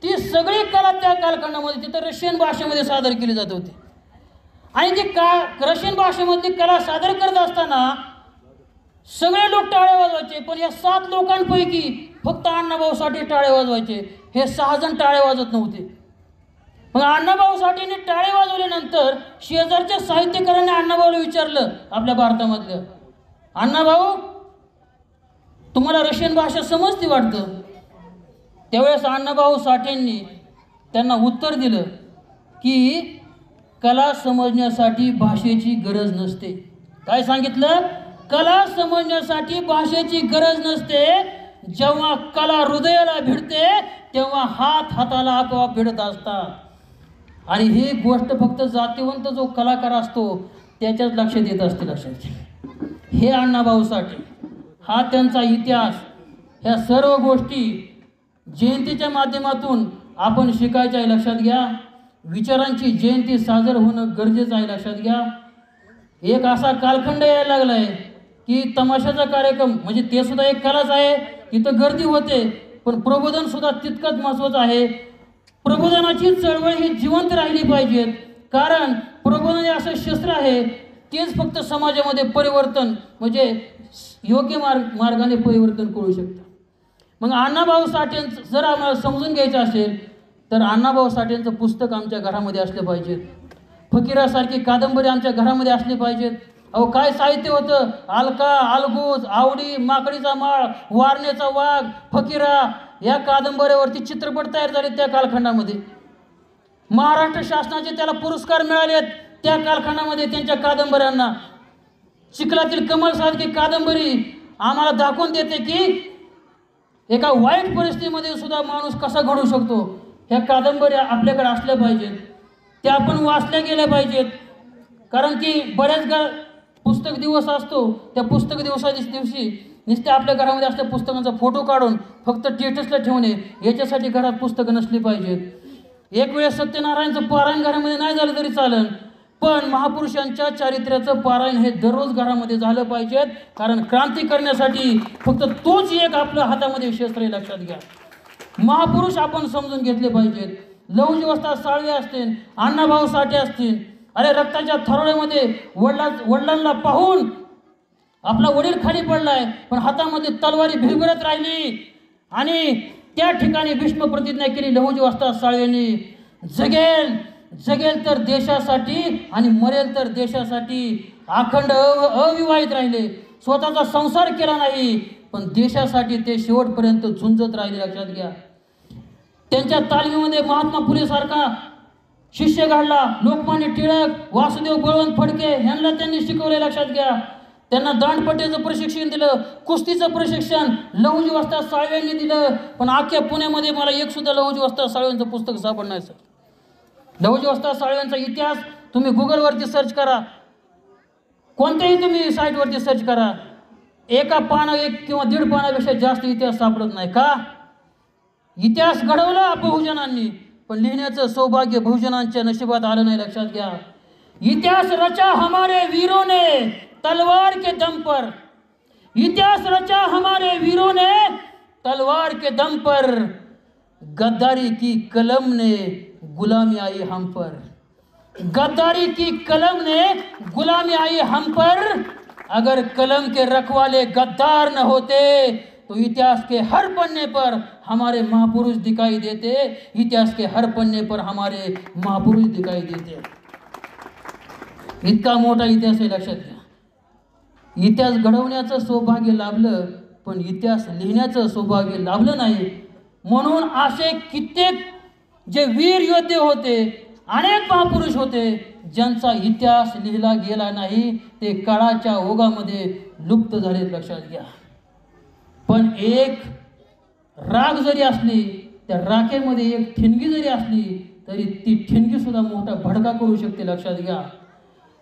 ती सगळी कला त्या कालखंडामध्ये तिथं रशियन भाषेमध्ये सादर केली जात होती. आणि ती रशियन भाषेमधली कला सादर करत असताना सगळे लोक टाळे वाजवायचे, पण या 7 लोकांपैकी फक्त अण्णाभाऊ साठे टाळे वाजवायचे. हे 6 जण टाळे वाजत नव्हते. मग अण्णाभाऊ साठेंनी टाळे वाजवल्यानंतर शेजारच्या साहित्यकारांनी अण्णाभाऊला विचारलं, आपल्या भारतामधलं, अण्णाभाऊ तुम्हाला रशियन भाषा समजते वाटतं? त्यावेळेस अण्णाभाऊ साठेंनी त्यांना उत्तर दिलं की कला समजण्यासाठी भाषेची गरज नसते. काय सांगितलं? कला समजण्यासाठी भाषेची गरज नसते. जेव्हा कला हृदयाला भिडते तेव्हा हात हाताला आपोआप भिडत असतात. आणि ही गोष्ट फक्त जातीवंत जो कलाकार असतो त्याच्याच लक्षात येत असते. लक्षात हे अण्णाभाऊ साठे, हा त्यांचा इतिहास, ह्या सर्व गोष्टी जयंतीच्या माध्यमातून आपण शिकायच्या आहे. लक्षात घ्या, विचारांची जयंती साजर होणं गरजेचं आहे. लक्षात घ्या, एक असा कालखंड यायला लागला आहे की तमाशाचा कार्यक्रम म्हणजे ते सुद्धा एक कलाच आहे. तिथं गर्दी होते, पण प्रबोधन सुद्धा तितकंच महत्त्वाचं आहे. प्रबोधनाची चळवळ ही जिवंत राहिली पाहिजे, कारण प्रबोधन हे असं शस्त्र आहे तेच फक्त समाजामध्ये परिवर्तन म्हणजे योग्य मार्गाने परिवर्तन करू शकतं. मग अण्णाभाऊ साठेंचं जर आम्हाला समजून घ्यायचं असेल तर अण्णाभाऊ साठेंचं पुस्तक आमच्या घरामध्ये असलं पाहिजे. फकीरासारखी कादंबरी आमच्या घरामध्ये असली पाहिजेत. अहो काय साहित्य होतं, अलका, अलगूज, आवडी, माकडीचा माळ, वारण्याचा वाघ, फकीरा या कादंबऱ्यावरती चित्रपट तयार झाले त्या कालखंडामध्ये. महाराष्ट्र शासनाचे त्याला पुरस्कार मिळालेत त्या कालखंडामध्ये त्यांच्या कादंबऱ्यांना. चिखलातील कमलसारखी कादंबरी आम्हाला दाखवून देते की एका वाईट परिस्थितीमध्ये सुद्धा माणूस कसा घडू शकतो. ह्या कादंबऱ्या आपल्याकडे असल्या पाहिजेत, त्या आपण वाचल्या गेल्या पाहिजेत. कारण की बऱ्याच पुस्तक दिवस असतो, त्या पुस्तक दिवशी नुसते आपल्या घरामध्ये असल्या पुस्तकांचा फोटो काढून फक्त स्टेटसला ठेवणे, याच्यासाठी घरात पुस्तकं नसली पाहिजेत. एक वेळेस सत्यनारायणचं पारायण घरामध्ये नाही झालं तरी चालेल, पण महापुरुषांच्या चारित्र्याचं पारायण हे दररोज घरामध्ये झालं पाहिजे, कारण क्रांती करण्यासाठी फक्त तोच एक आपल्या हातामध्ये शस्त्र आहे, लक्षात घ्या. महापुरुष आपण समजून घेतले पाहिजेत. लहुजी वस्ताद साळवे असतील, अण्णाभाऊ साठे असतील, अरे रक्ताच्या थरोळ्यामध्ये वडिलांना पाहून आपला वडील खाली पडलाय, पण हातामध्ये तलवारी भिरभिरत राहिली आणि त्या ठिकाणी भीष्म प्रतिज्ञा केली लहुजी वस्ताद साळवेंनी, जगेल तर देशासाठी आणि मरेल तर देशासाठी. अखंड अविवाहित राहिले, स्वतःचा संसार केला नाही, पण देशासाठी ते शेवटपर्यंत झुंजत राहिले, लक्षात घ्या. त्यांच्या तालमीमध्ये महात्मा फुले सारखा शिष्य घडला. लोकमान्य टिळक, वासुदेव बळवंत फडके यांना त्यांनी शिकवले, लक्षात घ्या. त्यांना दांडपट्टीचं प्रशिक्षण दिलं, कुस्तीचं प्रशिक्षण लहुजी वस्ताद साळवेंनी दिलं. पण अख्ख्या पुण्यामध्ये मला एक सुद्धा लहुजी वस्ताद साळवेंचं पुस्तक सापडणार सर. लहुजी वस्ताद साळवेंचा इतिहास तुम्ही गुगलवरती सर्च करा, कोणत्याही तुम्ही साईटवरती सर्च करा, एका पाना 1 किंवा 1.5 पानापेक्षा जास्त इतिहास सापडत नाही. का? इतिहास घडवला बहुजनांनी, पण लिहिण्याचं सौभाग्य बहुजनांच्या नशिबात आलं नाही, लक्षात घ्या. इतिहास रचा हमारे वीरों ने तलवार के दम पर, इतिहास रचा हमारे वीरों ने तलवार के दम पर, गद्दारी की कलम ने गुलामी आई हम पर, गद्दारी की कलम ने गुलामी आई हम पर. अगर कलम के रखवाले गद्दार न होते तो इतिहास के हर पन्ने पर हमारे महापुरुष दिखाई देते, इतिहास के हर पन्ने पर हमारे महापुरुष दिखाई देते. इतका मोठा इतिहास आहे, लक्षात घ्या. इतिहास घडवण्याचं सौभाग्य लाभलं, पण इतिहास लिहिण्याचं सौभाग्य लाभलं नाही. म्हणून असे कित्येक जे वीर योद्धे होते, अनेक महापुरुष होते, ज्यांचा इतिहास लिहिला गेला नाही, ते काळाच्या ओघामध्ये लुप्त झाले, लक्षात घ्या. पण एक राग जरी असली, त्या राखेमध्ये एक ठिणगी जरी असली, तरी ती ठिणगी सुद्धा मोठा भडका करू शकते, लक्षात घ्या.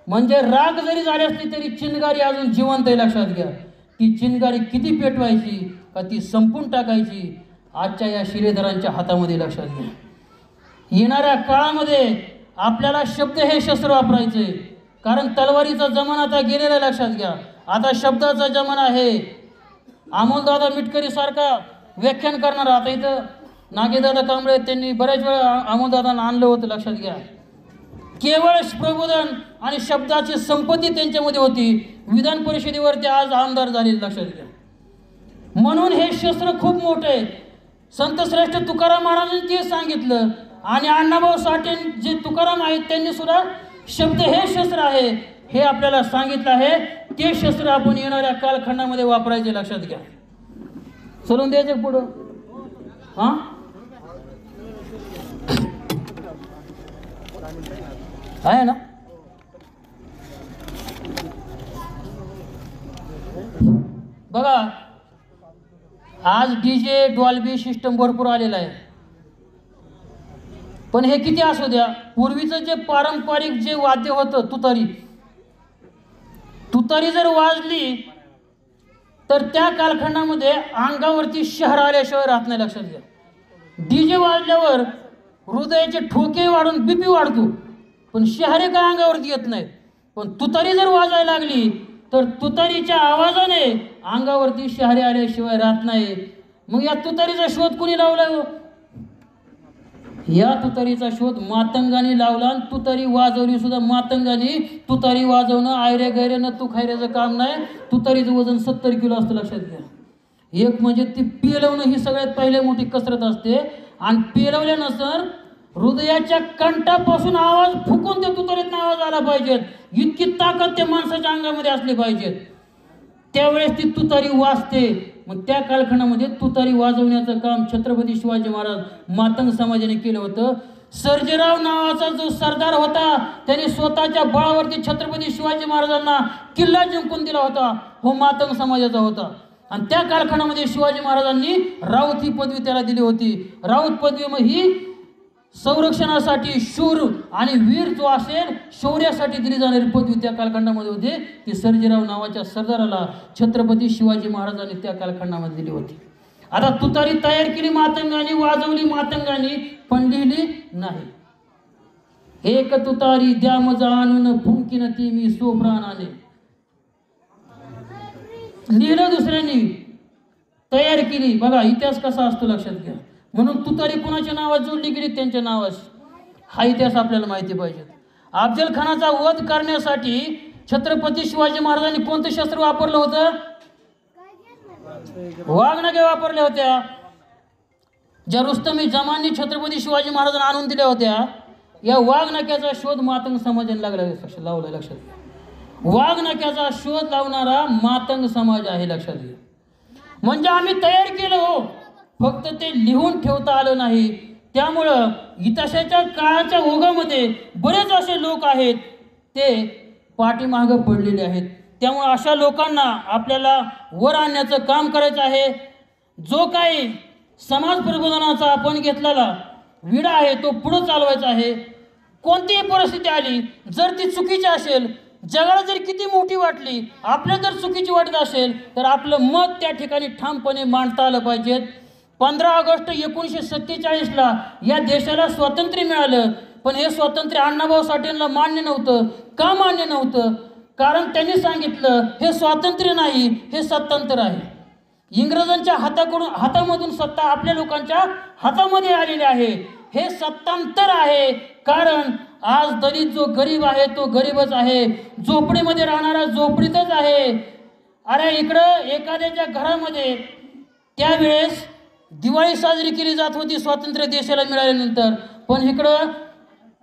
म्हणजे राग जरी झाली असली तरी चिनगारी अजून जिवंत आहे, लक्षात घ्या. ती चिनगारी किती पेटवायची का ती संपून टाकायची, आजच्या या शिलेदारांच्या हातामध्ये, लक्षात घ्या. येणाऱ्या काळामध्ये आपल्याला शब्द हे शस्त्र वापरायचे, कारण तलवारीचा जमाना आता गेलेला, लक्षात घ्या. आता शब्दाचा जमाना आहे. अमोलदादा मिटकरी सारखा व्याख्यान करणार, आता इथं नागेदादा कांबळे त्यांनी बऱ्याच वेळा अमोलदादांना आणलं होतं, लक्षात घ्या. केवळ प्रबोधन आणि शब्दाची संपत्ती त्यांच्यामध्ये होती. विधान परिषदेवर ते आज आमदार झाले, लक्षात घ्या. म्हणून हे शस्त्र खूप मोठे आहे. संत श्रेष्ठ तुकाराम महाराजांनी ते सांगितलं, आणि अण्णाभाऊ साठे जे तुकाराम आहेत त्यांनी सुद्धा शब्द हे शस्त्र आहे हे आपल्याला सांगितलं आहे. ते शस्त्र आपण येणाऱ्या कालखंडामध्ये वापरायचे, लक्षात घ्या. सोडून द्यायचं पुढं. हां, आहे ना. बघा, आज डीजे डॉल्बी सिस्टम भरपूर आलेला आहे, पण हे किती असू द्या, पूर्वीचं जे पारंपरिक जे वाद्य होतं, तुतारी जर वाजली तर त्या कालखंडामध्ये अंगावरती शहर आल्याशिवाय राहत नाही, लक्षात घ्या. डीजे वाजल्यावर हृदयाचे ठोके वाढून बीपी वाढतो, पण शहरे काय अंगावरती येत नाहीत. पण तुतारी जर वाजायला लागली तर तुतारीच्या आवाजाने अंगावरती शहरे आल्याशिवाय राहत नाही. मग या तुतारीचा शोध कुणी लावला? या तुतारीचा शोध मातंगाने लावला, आणि तुतारी वाजवली सुद्धा मातंगाने. तुतारी वाजवणं आयरे गैरेनं तू खायऱ्याचं काम नाही. तुतारीचं वजन 70 किलो असतं, लक्षात घ्या. एक म्हणजे ती पेलवणं ही सगळ्यात पहिली मोठी कसरत असते, आणि पेलवल्यानंतर हृदयाच्या कंठापासून आवाज फुकून त्या तुतारीतनं आवाज आला पाहिजेत, इतकी ताकद त्या माणसाच्या अंगामध्ये असली पाहिजेत, त्यावेळेस ती तुतारी वाजते. मग त्या कालखंडामध्ये तुतारी वाजवण्याचं काम छत्रपती शिवाजी महाराज मातंग समाजाने केलं होतं. सर्जेराव नावाचा जो सरदार होता, त्याने स्वतःच्या बळावरती छत्रपती शिवाजी महाराजांना किल्ला जिंकून दिला होता, हो मातंग समाजाचा होता. आणि त्या कालखंडामध्ये शिवाजी महाराजांनी राऊत ही पदवी त्याला दिली होती. राऊत पदवी ही संरक्षणासाठी शूर आणि वीर जो असेल शौर्यासाठी दिली जाणारी पदवी त्या कालखंडामध्ये होती. ती सर्जेराव नावाच्या सरदाराला छत्रपती शिवाजी महाराजांनी त्या कालखंडामध्ये दिली होती. आता तुतारी तयार केली मातंगांनी, वाजवली मातंगांनी, पण लिहिली नाही. एक तुतारी द्या मजा आणून फुंकीन ती मी सोप्राणाने. लिहिलं दुसऱ्यांनी, तयार केली. बघा इतिहास कसा असतो लक्षात घ्या. म्हणून तुतारी कुणाच्या नावात जोडली गेली? त्यांच्या नावास. हा इतिहास आपल्याला माहिती पाहिजे. अफजल खानाचा वध करण्यासाठी छत्रपती शिवाजी महाराजांनी कोणतं शस्त्र वापरलं होतं? वाघनख्या वापरल्या होत्या. ज्या रुस्तमी जमांनी छत्रपती शिवाजी महाराजांना आणून दिल्या होत्या, या वाघनख्याचा शोध मातंग समाजाने लावला. लक्षात घ्या. वाघनख्याचा शोध लावणारा मातंग समाज आहे, लक्षात घ्या. म्हणजे आम्ही तयार केलं हो, फक्त ते लिहून ठेवता आलं नाही. त्यामुळं इतिहासाच्या काळाच्या ओघामध्ये बरेच असे लोक आहेत ते पाठीमागं पडलेले आहेत. त्यामुळे अशा लोकांना आपल्याला वर आणण्याचं काम करायचं आहे. जो काही समाज प्रबोधनाचा आपण घेतलेला विडा आहे तो पुढं चालवायचा आहे. कोणतीही परिस्थिती आली, जर ती चुकीची असेल, जगाला जर किती मोठी वाटली, आपल्याला जर चुकीची वाटत असेल, तर आपलं मत त्या ठिकाणी ठामपणे मांडता आलं पाहिजे. 15 ऑगस्ट 1947ला या देशाला स्वातंत्र्य मिळालं, पण हे स्वातंत्र्य अण्णाभाऊ साठेंना मान्य नव्हतं. का मान्य नव्हतं? कारण त्यांनी सांगितलं हे स्वातंत्र्य नाही, हे सत्तांतर आहे. इंग्रजांच्या हातामधून सत्ता आपल्या लोकांच्या हातामध्ये आलेली आहे. हे सत्तांतर आहे. कारण आज दलित जो गरीब आहे तो गरीबच आहे, झोपडीमध्ये राहणारा झोपडीतच आहे. अरे इकडं एखाद्याच्या घरामध्ये त्यावेळेस दिवाळी साजरी केली जात होती स्वातंत्र्य देशाला मिळाल्यानंतर, पण इकडं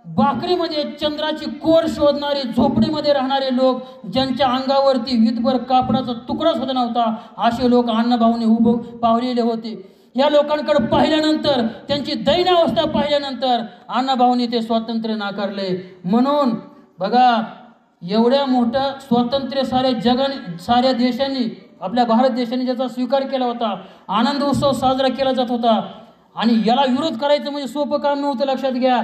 बाकरीमध्ये चंद्राची कोर शोधणारे झोपडीमध्ये राहणारे लोक, ज्यांच्या अंगावरती विधभर कापडाचा तुकडा सुद्धा नव्हता, असे लोक अण्णाभाऊने उभं पावलेले होते. या लोकांकडे पाहिल्यानंतर, त्यांची दयनीय अवस्था पाहिल्यानंतर अण्णाभाऊने ते स्वातंत्र्य नाकारले. म्हणून बघा, एवढ्या मोठं स्वातंत्र्य साऱ्या देशांनी, आपल्या भारत देशाने ज्याचा स्वीकार केला होता, आनंद उत्सव साजरा केला जात होता, आणि याला विरोध करायचं म्हणजे सोपं काम नव्हतं. लक्षात घ्या.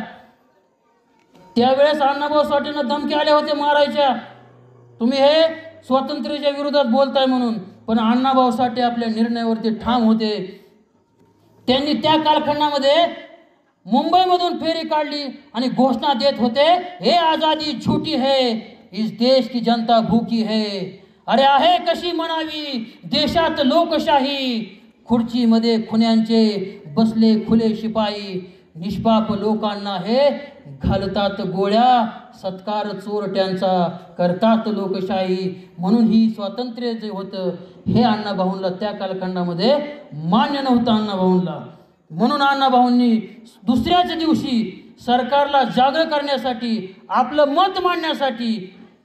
त्यावेळेस अण्णाभाऊ साठेंना धमकी आल्या होत्या मारायच्या, तुम्ही हे स्वातंत्र्याच्या विरोधात बोलताय म्हणून. पण अण्णाभाऊ साठे आपल्या निर्णयावरती ठाम होते. त्यांनी त्या कालखंडामध्ये मुंबईमधून फेरी काढली आणि घोषणा देत होते, हे आजादी झूठी है, इस देश की जनता भूकी है. अरे आहे कशी म्हणावी देशात लोकशाही, खुर्चीमध्ये खुन्यांचे बसले खुले शिपाई, निष्पाप लोकांना हे घालतात गोळ्या, सत्कार चोरट्यांचा करतात लोकशाही. म्हणून ही स्वातंत्र्य जे होतं हे अण्णाभाऊंना त्या कालखंडामध्ये मान्य नव्हतं अण्णाभाऊंना. म्हणून अण्णाभाऊंनी दुसऱ्याच दिवशी सरकारला जागर करण्यासाठी, आपलं मत मांडण्यासाठी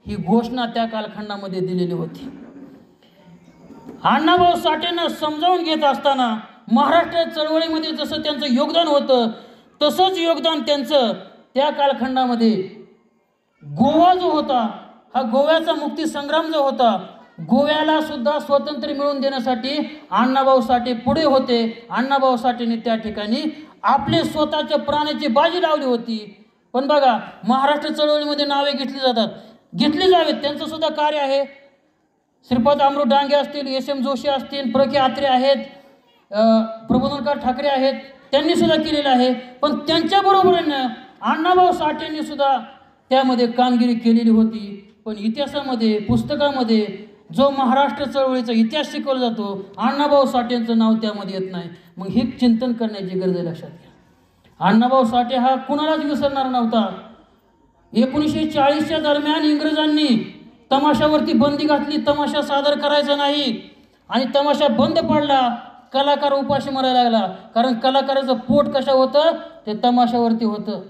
ही घोषणा त्या कालखंडामध्ये दिलेली होती. अण्णाभाऊ साठेंना समजावून घेत असताना महाराष्ट्र चळवळीमध्ये जसं त्यांचं योगदान होतं, तसंच योगदान त्यांचं त्या कालखंडामध्ये गोवा जो होता, हा गोव्याचा मुक्ती संग्राम जो होता, गोव्याला सुद्धा स्वातंत्र्य मिळवून देण्यासाठी अण्णाभाऊ साठे पुढे होते. अण्णाभाऊ साठेंनी त्या ठिकाणी आपले स्वतःच्या प्राणाची बाजी लावली होती. पण बघा, महाराष्ट्र चळवळीमध्ये नावे घेतली जावेत, त्यांचं सुद्धा कार्य आहे. श्रीपाद अमृत डांगे असतील, SM जोशी असतील, प्र.के. आत्रे आहेत, प्रबोधनकार ठाकरे आहेत, त्यांनी सुद्धा केलेलं आहे. पण त्यांच्याबरोबरीनं अण्णाभाऊ साठेंनी सुद्धा त्यामध्ये कामगिरी केलेली होती. पण इतिहासामध्ये, पुस्तकामध्ये जो महाराष्ट्र चळवळीचा इतिहास शिकवला जातो, अण्णाभाऊ साठेंचं नाव त्यामध्ये येत नाही. मग हे चिंतन करण्याची गरज आहे. लक्षात घ्या, अण्णाभाऊ साठे हा कुणालाच विसरणार नव्हता. 1940च्या दरम्यान इंग्रजांनी तमाशावरती बंदी घातली, तमाशा सादर करायचा नाही, आणि तमाशा बंद पडला. कलाकार उपाशी मरायला लागला, कारण कलाकाराचं पोट कशा होतं, ते तमाशावरती होतं.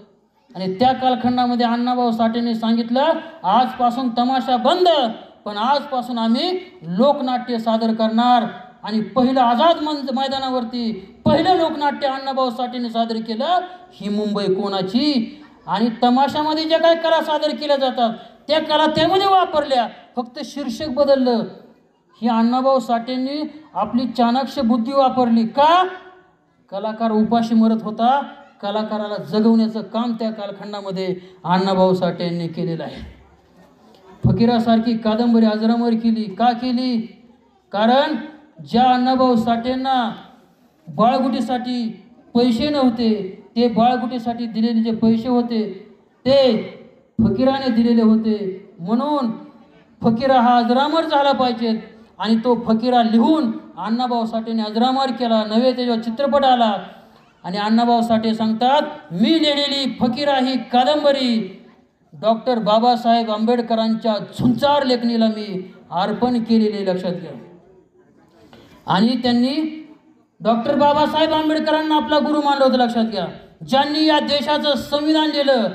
आणि त्या कालखंडामध्ये अण्णाभाऊ साठेंनी सांगितलं, आजपासून तमाशा बंद, पण आजपासून आम्ही लोकनाट्य सादर करणार. आणि पहिलं आझाद मैदानावरती पहिलं लोकनाट्य अण्णाभाऊ साठेंनी सादर केलं. ही मुंबई कोणाची. आणि तमाशामध्ये ज्या काही कला सादर केल्या जातात त्या कला त्यामध्ये वापरल्या, फक्त शीर्षक बदललं. ही अण्णाभाऊ साठेंनी आपली चाणाक्ष बुद्धी वापरली. का? कलाकार उपाशी मरत होता, कलाकाराला जगवण्याचं काम त्या कालखंडामध्ये अण्णाभाऊ साठेंनी केलेलं आहे. फकीरासारखी कादंबरी अजरामर केली. का केली? कारण ज्या अण्णाभाऊ साठेंना बाळगुटीसाठी पैसे नव्हते, ते बाळगुटीसाठी दिलेले जे पैसे होते ते फकीराने दिलेले होते. म्हणून फकीरा हा अजरामर झाला पाहिजे. आणि तो फकीरा लिहून अण्णाभाऊ साठेने अजरामर केला. नवे त्याच्यावर चित्रपट आला आणि अण्णाभाऊ साठे सांगतात, मी लिहिलेली फकीरा ही कादंबरी डॉक्टर बाबासाहेब आंबेडकरांच्या झुंजार लेखणीला मी अर्पण केलेले, लक्षात घ्या. आणि त्यांनी डॉक्टर बाबासाहेब आंबेडकरांना आपला गुरु मानलं होतं, लक्षात घ्या. ज्यांनी या देशाचं संविधान लिहिलं.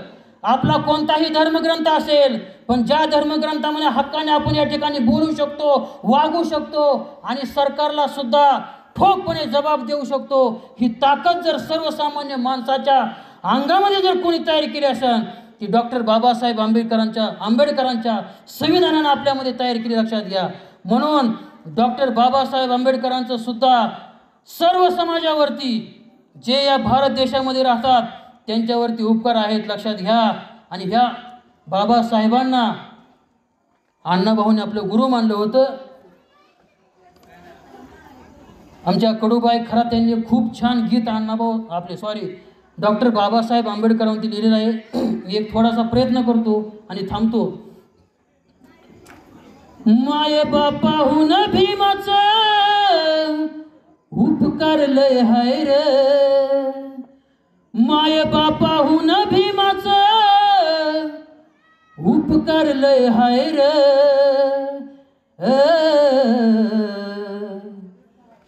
आपला कोणताही धर्मग्रंथ असेल, पण ज्या धर्मग्रंथामध्ये हक्काने आपण या ठिकाणी बोलू शकतो, वागू शकतो आणि सरकारला सुद्धा ठोकपणे जबाब देऊ शकतो, ही ताकद जर सर्वसामान्य माणसाच्या अंगामध्ये जर कोणी तयार केली असेल ती डॉक्टर बाबासाहेब आंबेडकरांच्या संविधानानं आपल्यामध्ये तयार केली, लक्षात घ्या. म्हणून डॉक्टर बाबासाहेब आंबेडकरांचं सुद्धा सर्व समाजावरती जे या भारत देशामध्ये राहतात त्यांच्यावरती उपकार आहेत, लक्षात घ्या. आणि ह्या बाबासाहेबांना अण्णाभाऊने आपलं गुरु मानलं होतं. आमच्या कडूबाई खरा त्यांनी खूप छान गीत डॉक्टर बाबासाहेब आंबेडकरांवरती लिहिलेलं आहे. मी एक थोडासा प्रयत्न करतो आणि थांबतो. माय बापाहून भीमाचं उपकार लय हाय रे, माय बापाहून भीमाचं उपकार लय हाय रे.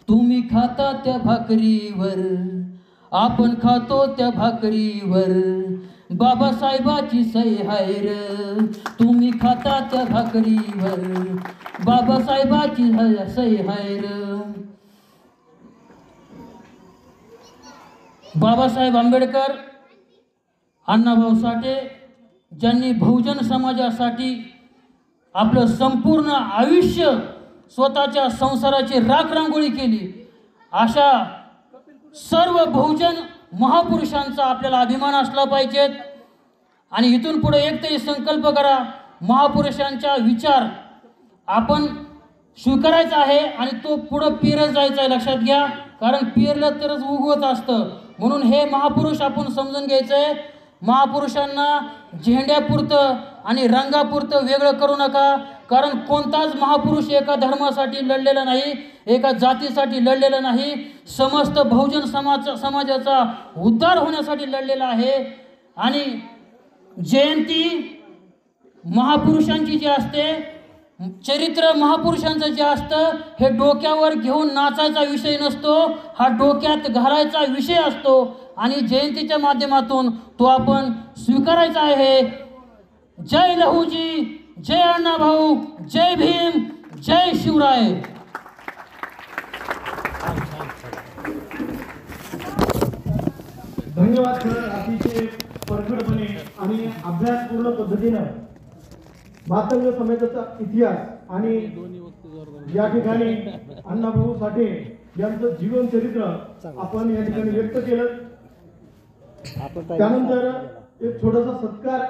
तुम्ही खाता त्या भाकरीवर, आपण खातो त्या भाकरीवर, बाबासाहेबाची सही हाय रे. तुम्ही खाता त्या भाकरीवर, बाबासाहेबाची सही हाय रे. बाबासाहेब आंबेडकर, अण्णाभाऊ साठे ज्यांनी बहुजन समाजासाठी आपलं संपूर्ण आयुष्य स्वतःच्या संसाराची राखरांगोळी केली, अशा सर्व बहुजन महापुरुषांचा आपल्याला अभिमान असला पाहिजे. आणि इथून पुढे एक तरी संकल्प करा, महापुरुषांचा विचार आपण स्वीकारायचा आहे आणि तो पुढं पेरत जायचा आहे, लक्षात घ्या. कारण पेरलं तरच उगवत असतं. म्हणून हे महापुरुष आपण समजून घ्यायचं आहे. महापुरुषांना झेंड्यापुरतं आणि रंगापुरतं वेगळं करू नका. कारण कोणताच महापुरुष एका धर्मासाठी लढलेला नाही, एका जातीसाठी लढलेला नाही, समस्त बहुजन समाजाचा उद्धार होण्यासाठी लढलेला आहे. आणि जयंती महापुरुषांची जी असते, चरित्र महापुरुषांचं जे असतं, हे डोक्यावर घेऊन नाचायचा विषय नसतो, हा डोक्यात घालायचा विषय असतो. आणि जयंतीच्या माध्यमातून तो आपण स्वीकारायचा आहे. जय लहूजी, जय अण्णाभाऊ, जय भीम, जय शिवराय. धन्यवाद सर. अतिशय परखडपणे आणि अभ्यासपूर्ण पद्धतीनं मातंग समाजाचा इतिहास आणि या ठिकाणी अण्णाभाऊ साठे यांचं जीवन चरित्र आपण या ठिकाणी व्यक्त केलं. त्यानंतर एक छोटासा सत्कार